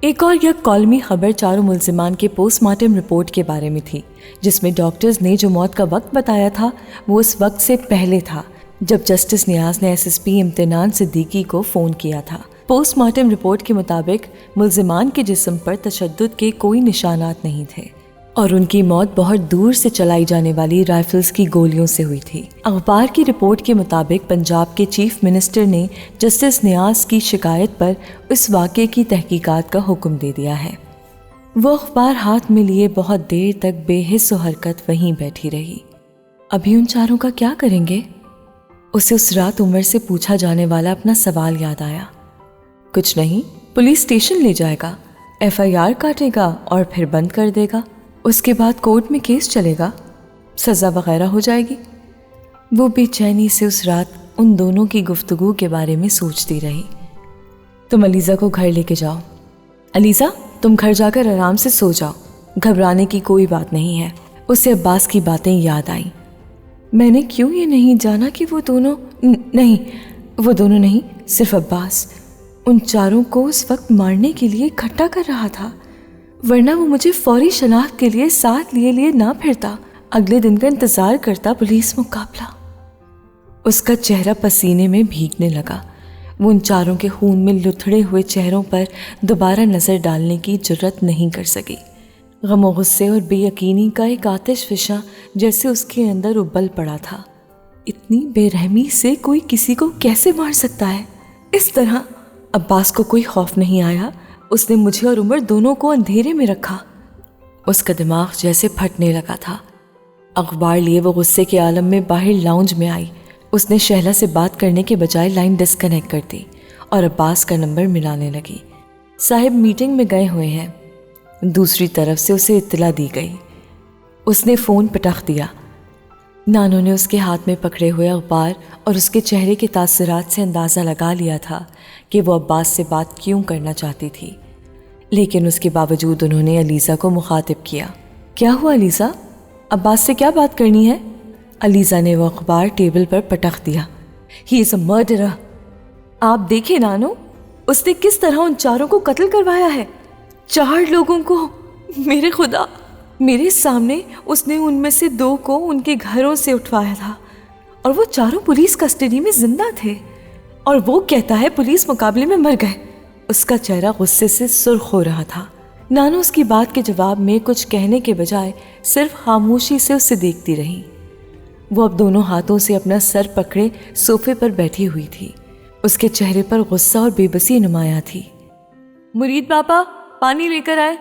ایک اور یک کالمی خبر چاروں ملزمان کے پوسٹ مارٹم رپورٹ کے بارے میں تھی، جس میں ڈاکٹرز نے جو موت کا وقت بتایا تھا وہ اس وقت سے پہلے تھا جب جسٹس نیاز نے SSP امتنان صدیقی کو فون کیا تھا۔ پوسٹ مارٹم رپورٹ کے مطابق ملزمان کے جسم پر تشدد کے کوئی نشانات نہیں تھے اور ان کی موت بہت دور سے چلائی جانے والی رائفلز کی گولیوں سے ہوئی تھی۔ اخبار کی رپورٹ کے مطابق پنجاب کے چیف منسٹر نے جسٹس نیاز کی شکایت پر اس واقعے کی تحقیقات کا حکم دے دیا ہے۔ وہ اخبار ہاتھ میں لیے بہت دیر تک بے حس و حرکت وہیں بیٹھی رہی۔ ابھی ان چاروں کا کیا کریں گے؟ اسے اس رات عمر سے پوچھا جانے والا اپنا سوال یاد آیا۔ کچھ نہیں، پولیس اسٹیشن لے جائے گا، FIR کاٹے گا اور پھر بند کر دے گا، اس کے بعد کورٹ میں کیس چلے گا، سزا وغیرہ ہو جائے گی۔ وہ بے چینی سے اس رات ان دونوں کی گفتگو کے بارے میں سوچتی رہی۔ تم علیزہ کو گھر لے کے جاؤ۔ علیزہ، تم گھر جا کر آرام سے سو جاؤ، گھبرانے کی کوئی بات نہیں ہے۔ اسے عباس کی باتیں یاد آئیں۔ میں نے کیوں یہ نہیں جانا کہ وہ دونوں نہیں، صرف عباس ان چاروں کو اس وقت مارنے کے لیے اکٹھا کر رہا تھا، ورنہ وہ مجھے فوری شناخت کے لیے ساتھ لیے نہ پھرتا، اگلے دن کا انتظار کرتا پولیس مقابلہ۔ اس کا چہرہ پسینے میں بھیگنے لگا۔ وہ ان چاروں کے خون میں لتھڑے ہوئے چہروں پر دوبارہ نظر ڈالنے کی جرت نہیں کر سکی۔ غم و غصے اور بے یقینی کا ایک آتش فشاں جیسے اس کے اندر ابل پڑا تھا۔ اتنی بے رحمی سے کوئی کسی کو کیسے مار سکتا ہے؟ اس طرح عباس کو کوئی خوف نہیں آیا، اس نے مجھے اور عمر دونوں کو اندھیرے میں رکھا۔ اس کا دماغ جیسے پھٹنے لگا تھا۔ اخبار لیے وہ غصے کے عالم میں باہر لاؤنج میں آئی۔ اس نے شہلا سے بات کرنے کے بجائے لائن ڈسکنیکٹ کر دی اور عباس کا نمبر ملانے لگی۔ صاحب میٹنگ میں گئے ہوئے ہیں، دوسری طرف سے اسے اطلاع دی گئی۔ اس نے فون پٹخ دیا۔ نانو نے اس کے ہاتھ میں پکڑے ہوئے اخبار اور اس کے چہرے کے تاثرات سے اندازہ لگا لیا تھا کہ وہ عباس سے بات کیوں کرنا چاہتی تھی، لیکن اس کے باوجود انہوں نے علیزہ کو مخاطب کیا۔ کیا ہوا علیزہ؟ عباس سے کیا بات کرنی ہے؟ علیزہ نے وہ اخبار ٹیبل پر پٹخ دیا۔ ہی از اے مرڈرر۔ آپ دیکھیں نانو، اس نے کس طرح ان چاروں کو قتل کروایا ہے، 4 لوگوں کو۔ میرے خدا، میرے سامنے اس نے ان میں سے 2 کو ان کے گھروں سے اٹھوایا تھا اور وہ چاروں پولیس کسٹڈی میں زندہ تھے، اور وہ کہتا ہے پولیس مقابلے میں مر گئے۔ اس کا چہرہ غصے سے سرخ ہو رہا تھا۔ نانو اس کی بات کے جواب میں کچھ کہنے کے بجائے صرف خاموشی سے اسے دیکھتی رہی۔ وہ اب دونوں ہاتھوں سے اپنا سر پکڑے صوفے پر بیٹھی ہوئی تھی۔ اس کے چہرے پر غصہ اور بے بسی نمایاں تھی۔ مرید پاپا، پانی لے کر آئے۔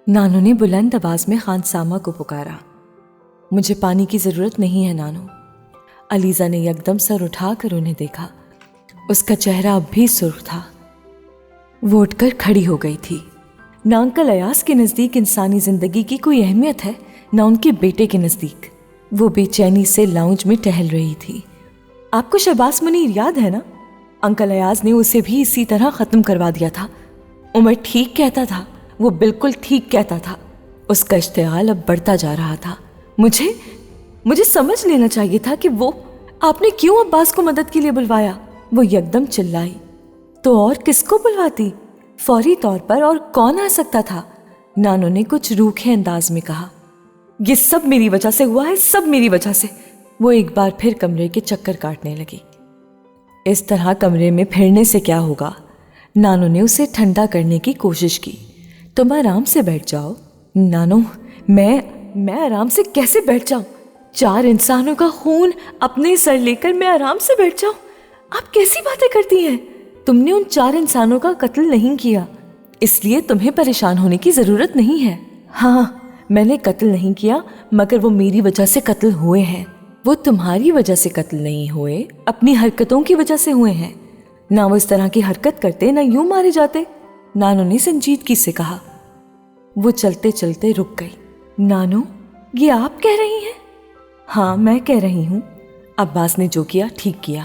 نانو نے بلند آواز میں خان سامہ کو پکارا۔ مجھے پانی کی ضرورت نہیں ہے نانو۔ علیزہ نے یکدم سر اٹھا کر انہیں دیکھا۔ اس کا چہرہ اب بھی سرخ تھا۔ وہ اٹھ کر کھڑی ہو گئی تھی۔ نہ انکل ایاز کے نزدیک انسانی زندگی کی کوئی اہمیت ہے، نہ ان کے بیٹے کے نزدیک۔ وہ بے چینی سے لاؤنج میں ٹہل رہی تھی۔ آپ کو شہباز منیر یاد ہے نا؟ انکل ایاز نے اسے بھی اسی طرح ختم کروا دیا تھا۔ عمر ٹھیک کہتا تھا، وہ بالکل ٹھیک کہتا تھا۔ اس کا اشتعال اب بڑھتا جا رہا تھا۔ مجھے سمجھ لینا چاہیے تھا کہ آپ نے کیوں عباس کو مدد کے لیے بلوایا۔ وہ یکدم چلائی۔ تو اور کس کو بلواتی؟ فوری طور پر اور کون آ سکتا تھا؟ نانو نے کچھ روکھے انداز میں کہا۔ یہ سب میری وجہ سے ہوا ہے، سب میری وجہ سے۔ وہ ایک بار پھر کمرے کے چکر کاٹنے لگی۔ اس طرح کمرے میں پھرنے سے کیا ہوگا؟ نانو نے اسے ٹھنڈا کرنے کی کوشش کی۔ تم آرام سے بیٹھ جاؤ۔ نانو، میں آرام سے کیسے بیٹھ جاؤں؟ 4 انسانوں کا خون اپنے سر لے کر میں آرام سے بیٹھ جاؤں؟ آپ کیسی باتیں کرتی ہیں؟ تم نے ان 4 انسانوں کا قتل نہیں کیا، اس لیے تمہیں پریشان ہونے کی ضرورت نہیں ہے۔ ہاں، میں نے قتل نہیں کیا، مگر وہ میری وجہ سے قتل ہوئے ہیں۔ وہ تمہاری وجہ سے قتل نہیں ہوئے، اپنی حرکتوں کی وجہ سے ہوئے ہیں۔ نہ وہ اس طرح کی حرکت کرتے، نہ یوں مارے جاتے، نانو نے سنجیدگی سے کہا۔ وہ چلتے چلتے رک گئی۔ نانو، یہ آپ کہہ رہی ہیں؟ ہاں، میں کہہ رہی ہوں۔ عباس نے جو کیا ٹھیک کیا۔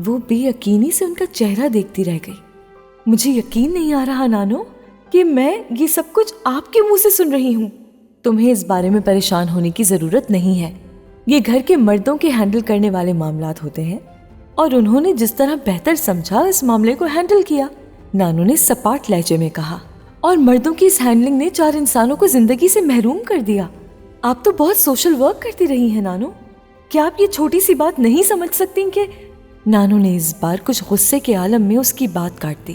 وہ بے یقینی سے ان کا چہرہ دیکھتی رہ گئی۔ مجھے یقین نہیں آ رہا نانو کہ میں یہ سب کچھ آپ کے منہ سے سن رہی ہوں۔ تمہیں اس بارے میں پریشان ہونے کی ضرورت نہیں ہے۔ یہ گھر کے مردوں کے ہینڈل کرنے والے معاملات ہوتے ہیں اور انہوں نے جس طرح بہتر سمجھا اس معاملے کو ہینڈل کیا، نانو نے سپاٹ لہجے میں کہا۔ اور مردوں کی اس ہینڈلنگ نے 4 انسانوں کو زندگی سے محروم کر دیا۔ آپ تو بہت سوشل ورک کرتی رہی ہیں نانو، کیا آپ یہ چھوٹی سی بات نہیں سمجھ سکتی کہ… نانو نے اس بار کچھ غصے کے عالم میں اس کی بات کاٹ دی۔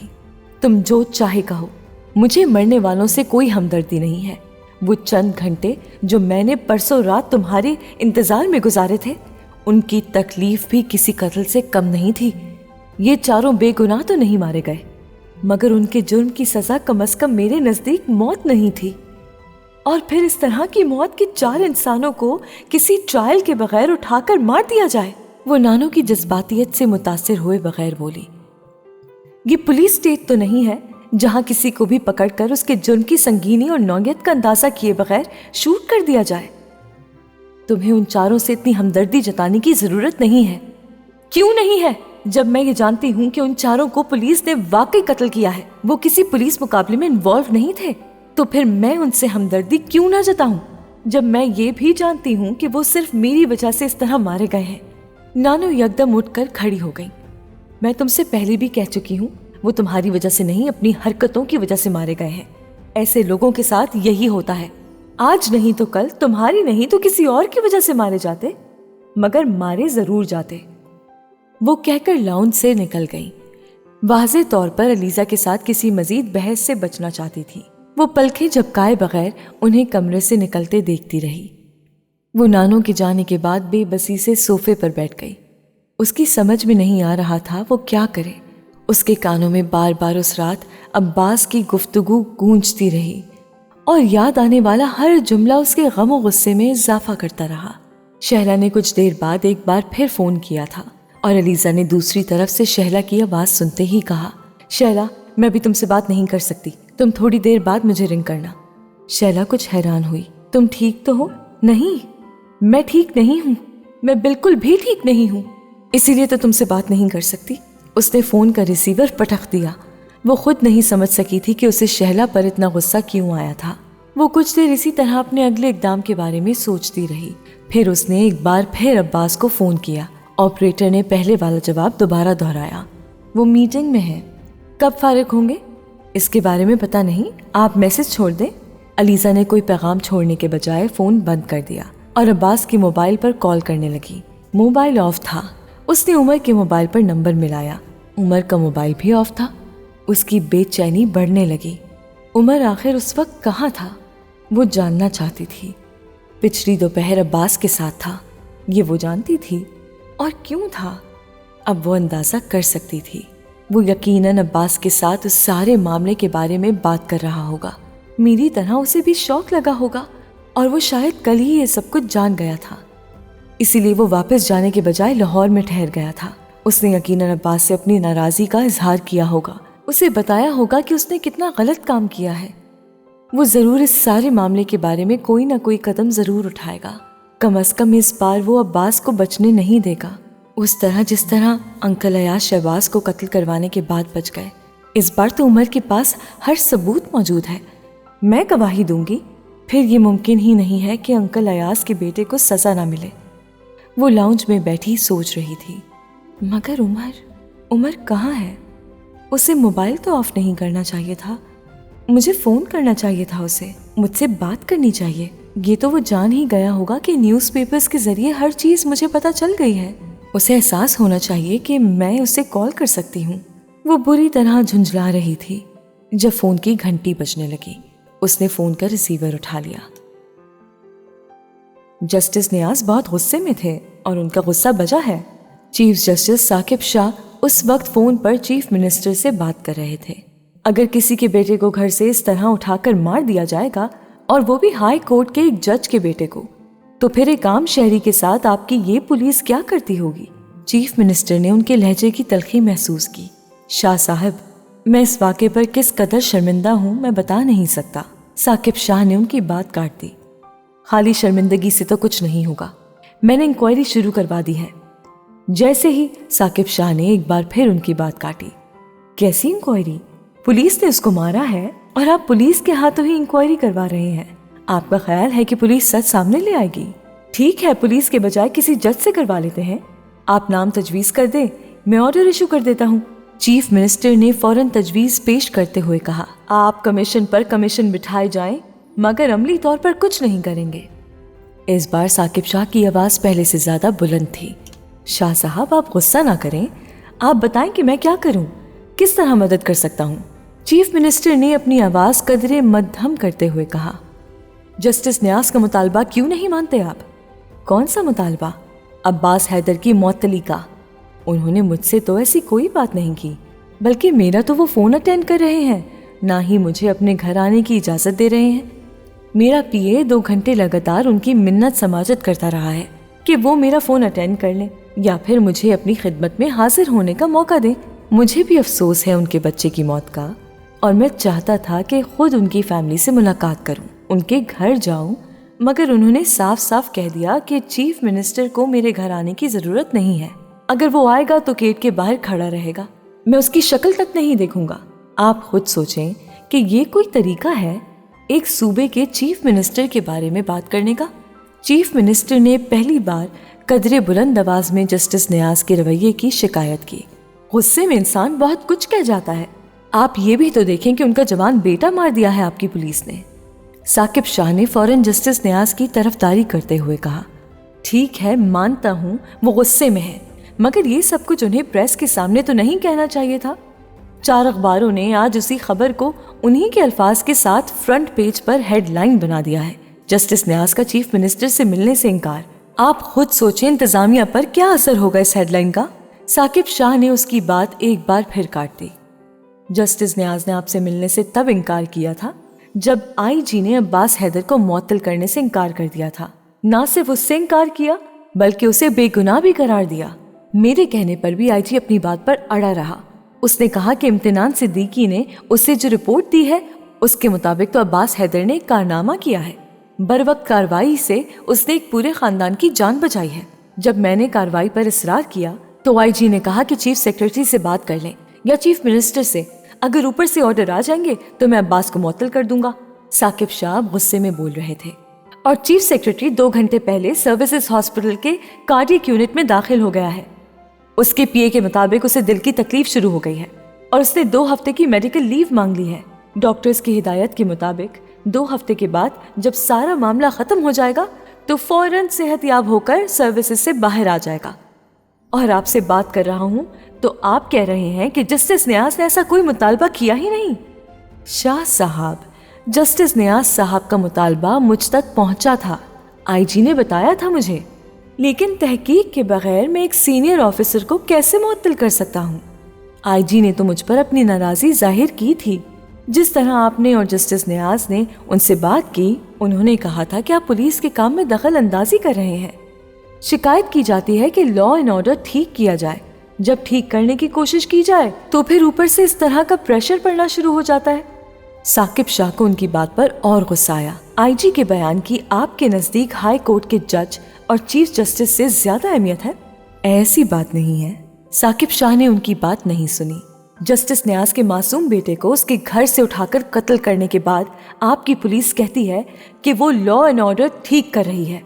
تم جو چاہے کہو، مجھے مرنے والوں سے کوئی ہمدردی نہیں ہے۔ وہ چند گھنٹے جو میں نے پرسوں رات تمہارے انتظار میں گزارے تھے، ان کی تکلیف بھی کسی قتل سے کم نہیں تھی۔ یہ 4 بے گناہ تو نہیں مارے گئے، مگر ان کے جرم کی سزا کم از کم میرے نزدیک موت نہیں تھی۔ اور پھر اس طرح کی موت کہ 4 انسانوں کو کسی ٹرائل کے بغیر اٹھا کر مار دیا جائے۔ وہ نانو کی جذباتیت سے متاثر ہوئے بغیر بولی، یہ پولیس اسٹیٹ تو نہیں ہے جہاں کسی کو بھی پکڑ کر اس کے جرم کی سنگینی اور نوعیت کا اندازہ کیے بغیر شوٹ کر دیا جائے۔ تمہیں ان 4 سے اتنی ہمدردی جتانے کی ضرورت نہیں ہے۔ کیوں نہیں ہے؟ جب میں یہ جانتی ہوں کہ ان 4 کو پولیس نے واقعی قتل کیا ہے، وہ کسی پولیس مقابلے میں انوالو نہیں تھے، تو پھر میں ان سے ہمدردی کیوں نہ جتاؤں؟ جب میں یہ بھی جانتی ہوں کہ وہ صرف میری وجہ سے اس طرح مارے گئے ہیں۔ نانو یکدم اٹھ کر کھڑی ہو گئی۔ میں تم سے پہلے بھی کہہ چکی ہوں، وہ تمہاری وجہ سے نہیں، اپنی حرکتوں کی وجہ سے مارے گئے ہیں۔ ایسے لوگوں کے ساتھ یہی ہوتا ہے، آج نہیں تو کل تمہاری نہیں تو کسی اور کی وجہ سے مارے جاتے، مگر مارے ضرور جاتے۔ وہ کہہ کر لاؤنج سے نکل گئی۔ واضح طور پر الیزا کے ساتھ کسی مزید بحث سے بچنا چاہتی تھی۔ وہ پلکیں جھپکائے بغیر انہیں کمرے سے نکلتے دیکھتی رہی۔ وہ نانو کے جانے کے بعد بے بسی سے صوفے پر بیٹھ گئی۔ اس کی سمجھ میں نہیں آ رہا تھا وہ کیا کرے۔ اس کے کانوں میں بار بار اس رات عباس کی گفتگو گونجتی رہی اور یاد آنے والا ہر جملہ اس کے غم و غصے میں اضافہ کرتا رہا۔ شہلا نے کچھ دیر بعد ایک بار پھر فون کیا تھا اور الیزا نے دوسری طرف سے شہلا کی آواز سنتے ہی کہا، شہلا میں ابھی تم سے بات نہیں کر سکتی، تم تھوڑی دیر بعد مجھے رنگ کرنا۔ شہلا کچھ حیران ہوئی، تم ٹھیک تو ہو؟ نہیں، میں ٹھیک نہیں ہوں، میں بالکل بھی ٹھیک نہیں ہوں، اسی لیے تو تم سے بات نہیں کر سکتی۔ اس نے فون کا ریسیور پٹخ دیا۔ وہ خود نہیں سمجھ سکی تھی کہ اسے شہلا پر اتنا غصہ کیوں آیا تھا۔ وہ کچھ دیر اسی طرح اپنے اگلے اقدام کے بارے میں سوچتی رہی۔ پھر اس نے ایک بار پھر عباس کو فون کیا۔ آپریٹر نے پہلے والا جواب دوبارہ دہرایا، وہ میٹنگ میں ہے، کب فارغ ہوں گے اس کے بارے میں پتہ نہیں، آپ میسج چھوڑ دیں۔ الیزا نے کوئی پیغام چھوڑنے کے بجائے فون بند کر دیا اور عباس کے موبائل پر کال کرنے لگی۔ موبائل آف تھا۔ اس نے عمر کے موبائل پر نمبر ملایا، عمر کا موبائل بھی آف تھا۔ اس کی بے چینی بڑھنے لگی۔ عمر آخر اس وقت کہاں تھا؟ وہ جاننا چاہتی تھی۔ پچھلی دوپہر عباس کے ساتھ تھا، یہ وہ جانتی تھی، اور کیوں تھا؟ اب وہ اندازہ کر سکتی تھی۔ وہ یقیناً عباس کے ساتھ اس سارے معاملے کے بارے میں بات کر رہا ہوگا، میری طرح اسے بھی شوق لگا ہوگا، اور وہ شاید کل ہی یہ سب کچھ جان گیا تھا، اسی لیے وہ واپس جانے کے بجائے لاہور میں ٹھہر گیا تھا۔ اس نے یقیناً عباس سے اپنی ناراضی کا اظہار کیا ہوگا، اسے بتایا ہوگا کہ اس نے کتنا غلط کام کیا ہے۔ وہ ضرور اس سارے معاملے کے بارے میں کوئی نہ کوئی قدم ضرور اٹھائے گا، کم از کم اس بار وہ عباس کو بچنے نہیں دے گا، اس طرح جس طرح انکل ایاز شہباز کو قتل کروانے کے بعد بچ گئے۔ اس بار تو عمر کے پاس ہر ثبوت موجود ہے، میں گواہی دوں گی، پھر یہ ممکن ہی نہیں ہے کہ انکل ایاز کے بیٹے کو سزا نہ ملے۔ وہ لاؤنج میں بیٹھی سوچ رہی تھی، مگر عمر کہاں ہے؟ اسے موبائل تو آف نہیں کرنا چاہیے تھا، مجھے فون کرنا چاہیے تھا، اسے مجھ سے بات کرنی چاہیے۔ یہ تو وہ جان ہی گیا ہوگا کہ نیوز پیپرز کے ذریعے ہر چیز مجھے پتہ چل گئی ہے، اسے احساس ہونا چاہیے کہ میں اسے کال کر سکتی ہوں۔ وہ بری طرح جھنجھلا رہی تھی جب فون کی گھنٹی بجنے لگی۔ اس نے فون کا ریسیور اٹھا لیا۔ جسٹس نیاز بہت غصے میں تھے اور ان کا غصہ بجا ہے۔ چیف جسٹس ثاقب شاہ اس وقت فون پر چیف منسٹر سے بات کر رہے تھے۔ اگر کسی کے بیٹے کو گھر سے اس طرح اٹھا کر مار دیا جائے گا، اور وہ بھی ہائی کورٹ کے ایک جج کے بیٹے کو، تو پھر ایک عام شہری کے ساتھ آپ کی یہ پولیس کیا کرتی ہوگی؟ چیف منسٹر نے ان کے لہجے کی تلخی محسوس کی۔ شاہ صاحب، میں اس واقعے پر کس قدر شرمندہ ہوں میں بتا نہیں سکتا۔ ثاقب شاہ نے ان کی بات کاٹ دی۔ خالی شرمندگی سے تو کچھ نہیں ہوگا، میں نے انکوائری شروع کروا دی ہے۔ جیسے ہی ثاقب شاہ نے ایک بار پھر ان کی بات کاٹی۔ کیسی انکوائری؟ پولیس نے اس کو مارا ہے اور آپ پولیس کے ہاتھوں ہی انکوائری کروا رہے ہیں۔ آپ کا خیال ہے کہ پولیس سچ سامنے لے آئے گی؟ ٹھیک ہے، پولیس کے بجائے کسی جج سے کروا لیتے ہیں. آپ نام تجویز کر دیں، میں آرڈر ایشو کر دیتا ہوں. چیف منسٹر نے فوراً تجویز پیش کرتے ہوئے کہا. آپ کمیشن پر کمیشن بٹھائے جائیں مگر عملی طور پر کچھ نہیں کریں گے. اس بار ثاقب شاہ کی آواز پہلے سے زیادہ بلند تھی. شاہ صاحب آپ غصہ نہ کریں، آپ بتائیں کہ میں کیا کروں، کس طرح مدد کر سکتا ہوں. چیف منسٹر نے اپنی آواز قدرے مدھم کرتے ہوئے کہا. جسٹس نیاز کا مطالبہ کیوں نہیں مانتے آپ؟ کون سا مطالبہ؟ عباس حیدر کی معطلی کا. انہوں نے مجھ سے تو ایسی کوئی بات نہیں کی، بلکہ میرا تو وہ فون اٹینڈ کر رہے ہیں، نہ ہی مجھے اپنے گھر آنے کی اجازت دے رہے ہیں. میرا پی اے 2 گھنٹے لگاتار ان کی منت سماجت کرتا رہا ہے کہ وہ میرا فون اٹینڈ کر لیں یا پھر مجھے اپنی خدمت میں حاضر ہونے کا موقع دیں. مجھے بھی افسوس ہے ان کے بچے کی موت کا، اور میں چاہتا تھا کہ خود ان کی فیملی سے ملاقات کروں، ان کے گھر جاؤں، مگر انہوں نے صاف صاف کہہ دیا کہ چیف منسٹر کو میرے گھر آنے کی ضرورت نہیں ہے. اگر وہ آئے گا تو گیٹ کے باہر کھڑا رہے گا، میں اس کی شکل تک نہیں دیکھوں گا. آپ خود سوچیں کہ یہ کوئی طریقہ ہے ایک صوبے کے چیف منسٹر کے بارے میں بات کرنے کا؟ چیف منسٹر نے پہلی بار قدرے بلند آواز میں جسٹس نیاز کے رویے کی شکایت کی. غصے میں انسان بہت کچھ کہہ جاتا ہے. آپ یہ بھی تو دیکھیں کہ ان کا جوان بیٹا مار دیا ہے آپ کی پولیس نے. ثاقب شاہ نے فوراً جسٹس نیاز کی طرفداری کرتے ہوئے کہا. ٹھیک ہے، مانتا ہوں وہ غصے میں ہے، مگر یہ سب کچھ انہیں پریس کے سامنے تو نہیں کہنا چاہیے تھا. 4 اخباروں نے آج اسی خبر کو انہی کے الفاظ کے ساتھ فرنٹ پیج پر ہیڈ لائن بنا دیا ہے. جسٹس نیاز کا چیف منسٹر سے ملنے سے انکار. آپ خود سوچیں انتظامیہ پر کیا اثر ہوگا اس ہیڈ لائن کا. ثاقب شاہ نے اس کی بات ایک بار پھر کاٹ دی. جسٹس نیاز نے آپ سے ملنے سے تب انکار کیا تھا جب آئی جی نے عباس حیدر کو معطل کرنے سے انکار کر دیا تھا. نہ صرف اس سے انکار کیا بلکہ اسے بے گناہ بھی قرار دیا. میرے کہنے پر بھی آئی جی اپنی بات پر اڑا رہا. اس نے کہا کہ امتنان صدیقی نے اسے جو رپورٹ دی ہے اس کے مطابق تو عباس حیدر نے ایک کارنامہ کیا ہے. بروقت کاروائی سے اس نے ایک پورے خاندان کی جان بچائی ہے. جب میں نے کاروائی پر اصرار کیا تو آئی جی نے کہا کہ چیف سیکرٹری سے بات کر لیں یا چیف منسٹر سے. اگر اوپر سے آرڈر آ جائیں گے تو میں عباس کو معطل کر دوں گا. ثاقب شاہ غصے میں بول رہے تھے. اور چیف سیکرٹری 2 گھنٹے پہلے سروسز ہاسپٹل کے کارڈیک یونٹ میں داخل ہو گیا ہے. اس کے پی اے کے مطابق اسے دل کی تکلیف شروع ہو گئی ہے اور اس نے 2 ہفتے کی میڈیکل لیو مانگ لی ہے. ڈاکٹرز کی ہدایت کے مطابق 2 ہفتے کے بعد جب سارا معاملہ ختم ہو جائے گا تو فوراً صحت یاب ہو کر سروسز سے باہر آ جائے گا. اور آپ سے بات کر رہا ہوں تو آپ کہہ رہے ہیں کہ جسٹس نیاز نے ایسا کوئی مطالبہ کیا ہی نہیں. شاہ صاحب، جسٹس نیاز صاحب کا مطالبہ مجھ تک پہنچا تھا، آئی جی نے بتایا تھا مجھے، لیکن تحقیق کے بغیر میں ایک سینئر آفیسر کو کیسے معطل کر سکتا ہوں؟ آئی جی نے تو مجھ پر اپنی ناراضی ظاہر کی تھی. جس طرح آپ نے اور جسٹس نیاز نے ان سے بات کی، انہوں نے کہا تھا کہ آپ پولیس کے کام میں دخل اندازی کر رہے ہیں. شکایت کی جاتی ہے کہ لا اینڈ آرڈر ٹھیک کیا جائے. جب ٹھیک کرنے کی کوشش کی جائے تو پھر اوپر سے اس طرح کا پریشر پڑنا شروع ہو جاتا ہے. ثاقب شاہ کو ان کی بات پر اور غصہ آیا. آئی جی کے بیان کی آپ کے نزدیک ہائی کورٹ کے جج اور چیف جسٹس سے زیادہ اہمیت ہے؟ ایسی بات نہیں ہے. ثاقب شاہ نے ان کی بات نہیں سنی. جسٹس نیاز کے معصوم بیٹے کو اس کے گھر سے اٹھا کر قتل کرنے کے بعد آپ کی پولیس کہتی ہے کہ وہ لا اینڈ آرڈر ٹھیک کر رہی ہے.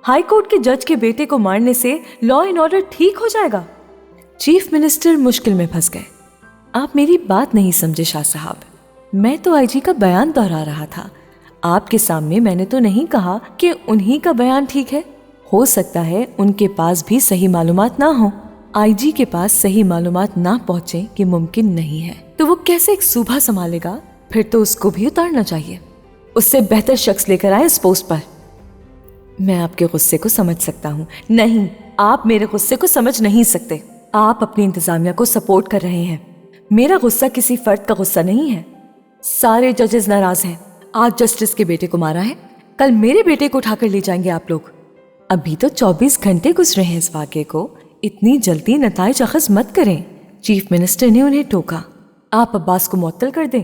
ہائی کورٹ کے جج کے بیٹے کو مارنے سے لا اینڈ آرڈر ٹھیک ہو جائے گا؟ چیف منسٹر مشکل میں پھنس گئے. آپ میری بات نہیں سمجھے شاہ صاحب. میں تو آئی جی کا بیان دہرا رہا تھا. آپ کے سامنے میں نے تو نہیں کہا کہ انہی کا بیان ٹھیک ہے. ہو سکتا ہے ان کے پاس بھی صحیح معلومات نہ ہوں. آئی جی کے پاس صحیح معلومات نہ پہنچیں کہ ممکن نہیں ہے تو وہ کیسے ایک صوبہ سنبھالے گا؟ پھر تو اس کو بھی اتارنا چاہیے. اس سے بہتر شخص لے کر آئے اس پوسٹ پر. میں آپ کے غصے کو سمجھ سکتا ہوں. نہیں، آپ میرے غصے کو سمجھ نہیں سکتے. آپ اپنی انتظامیہ کو سپورٹ کر رہے ہیں. میرا غصہ کسی فرد کا غصہ نہیں ہے. سارے ججز ناراض ہیں. آج جسٹس کے بیٹے کو مارا ہے، کل میرے بیٹے کو اٹھا کر لے جائیں گے آپ لوگ. ابھی تو 24 گھنٹے گزرے ہیں اس واقعے کو. اتنی جلدی نتائج اخذ مت کریں. چیف منسٹر نے انہیں ٹوکا. آپ عباس کو معطل کر دیں.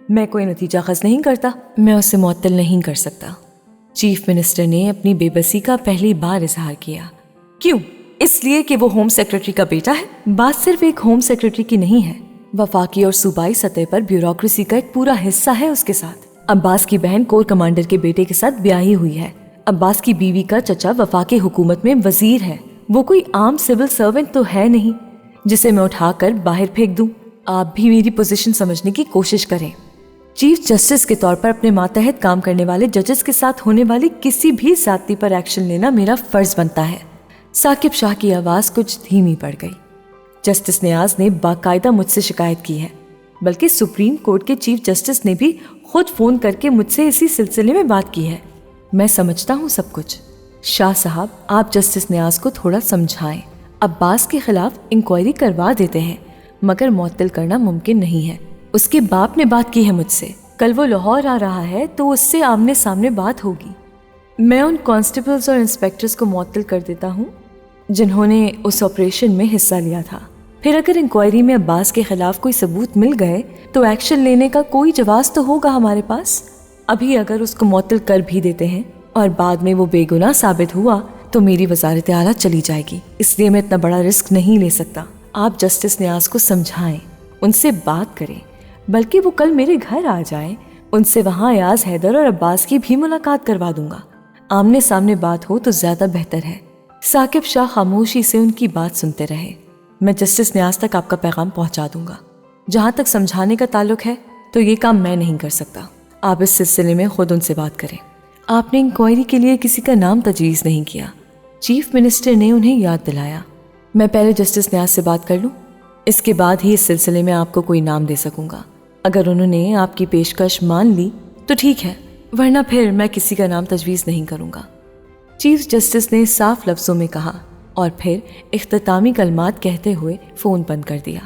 میں کوئی نتیجہ اخذ نہیں کرتا. میں اسے معطل نہیں کر سکتا. چیف منسٹر نے اپنی بے بسی کا پہلی بار اظہار کیا. کیوں؟ اس لیے کہ وہ ہوم سیکرٹری کا بیٹا ہے؟ بات صرف ایک ہوم سیکرٹری کی نہیں ہے، وفاقی اور صوبائی سطح پر بیوروکریسی کا ایک پورا حصہ ہے اس کے ساتھ. عباس کی بہن کور کمانڈر کے بیٹے کے ساتھ بیاہی ہوئی ہے. عباس کی بیوی کا چچا وفاقی حکومت میں وزیر ہے، وہ کوئی عام سول سرونٹ تو ہے نہیں جسے میں اٹھا کر باہر پھینک دوں۔ آپ بھی میری پوزیشن سمجھنے کی کوشش کریں۔ چیف جسٹس کے طور پر اپنے ماتحت کام کرنے والے ججز کے ساتھ ہونے والی کسی بھی زیادتی پر ایکشن لینا میرا فرض بنتا ہے۔ ثاقب شاہ کی آواز کچھ دھیمی پڑ گئی۔ جسٹس نیاز نے باقاعدہ مجھ سے شکایت کی ہے، بلکہ سپریم کورٹ کے چیف جسٹس نے بھی خود فون کر کے مجھ سے اسی سلسلے میں بات کی ہے۔ میں سمجھتا ہوں سب کچھ۔ شاہ صاحب، آپ جسٹس نیاز کو تھوڑا سمجھائیں۔ عباس کے خلاف انکوائری کروا دیتے ہیں، مگر معطل کرنا ممکن نہیں ہے۔ اس کے باپ نے بات کی ہے مجھ سے، کل وہ لاہور آ رہا ہے تو اس سے آمنے سامنے بات ہوگی۔ میں ان کانسٹیبلز اور انسپیکٹرز کو معطل کر دیتا ہوں جنہوں نے اس آپریشن میں حصہ لیا تھا۔ پھر اگر انکوائری میں عباس کے خلاف کوئی ثبوت مل گئے تو ایکشن لینے کا کوئی جواز تو ہوگا ہمارے پاس۔ ابھی اگر اس کو معطل کر بھی دیتے ہیں اور بعد میں وہ بے گناہ ثابت ہوا تو میری وزارت اعلیٰ چلی جائے گی، اس لیے میں اتنا بڑا رسک نہیں لے سکتا۔ آپ جسٹس نیاز کو سمجھائیں، ان سے بات کریں، بلکہ وہ کل میرے گھر آ جائیں، ان سے وہاں ایاز حیدر اور عباس کی بھی ملاقات کروا دوں گا۔ آمنے سامنے بات ہو تو زیادہ بہتر ہے۔ ثاقب شاہ خاموشی سے ان کی بات سنتے رہے۔ میں جسٹس نیاز تک آپ کا پیغام پہنچا دوں گا۔ جہاں تک سمجھانے کا تعلق ہے تو یہ کام میں نہیں کر سکتا، آپ اس سلسلے میں خود ان سے بات کریں۔ آپ نے انکوائری کے لیے کسی کا نام تجویز نہیں کیا، چیف منسٹر نے انہیں یاد دلایا۔ میں پہلے جسٹس نیاز سے بات کر لوں، اس کے بعد ہی اس سلسلے میں آپ کو کوئی نام دے سکوں گا۔ اگر انہوں نے آپ کی پیشکش مان لی تو ٹھیک ہے، ورنہ پھر میں کسی کا نام تجویز نہیں کروں گا، چیف جسٹس نے صاف لفظوں میں کہا، اور پھر اختتامی کلمات کہتے ہوئے فون بند کر دیا۔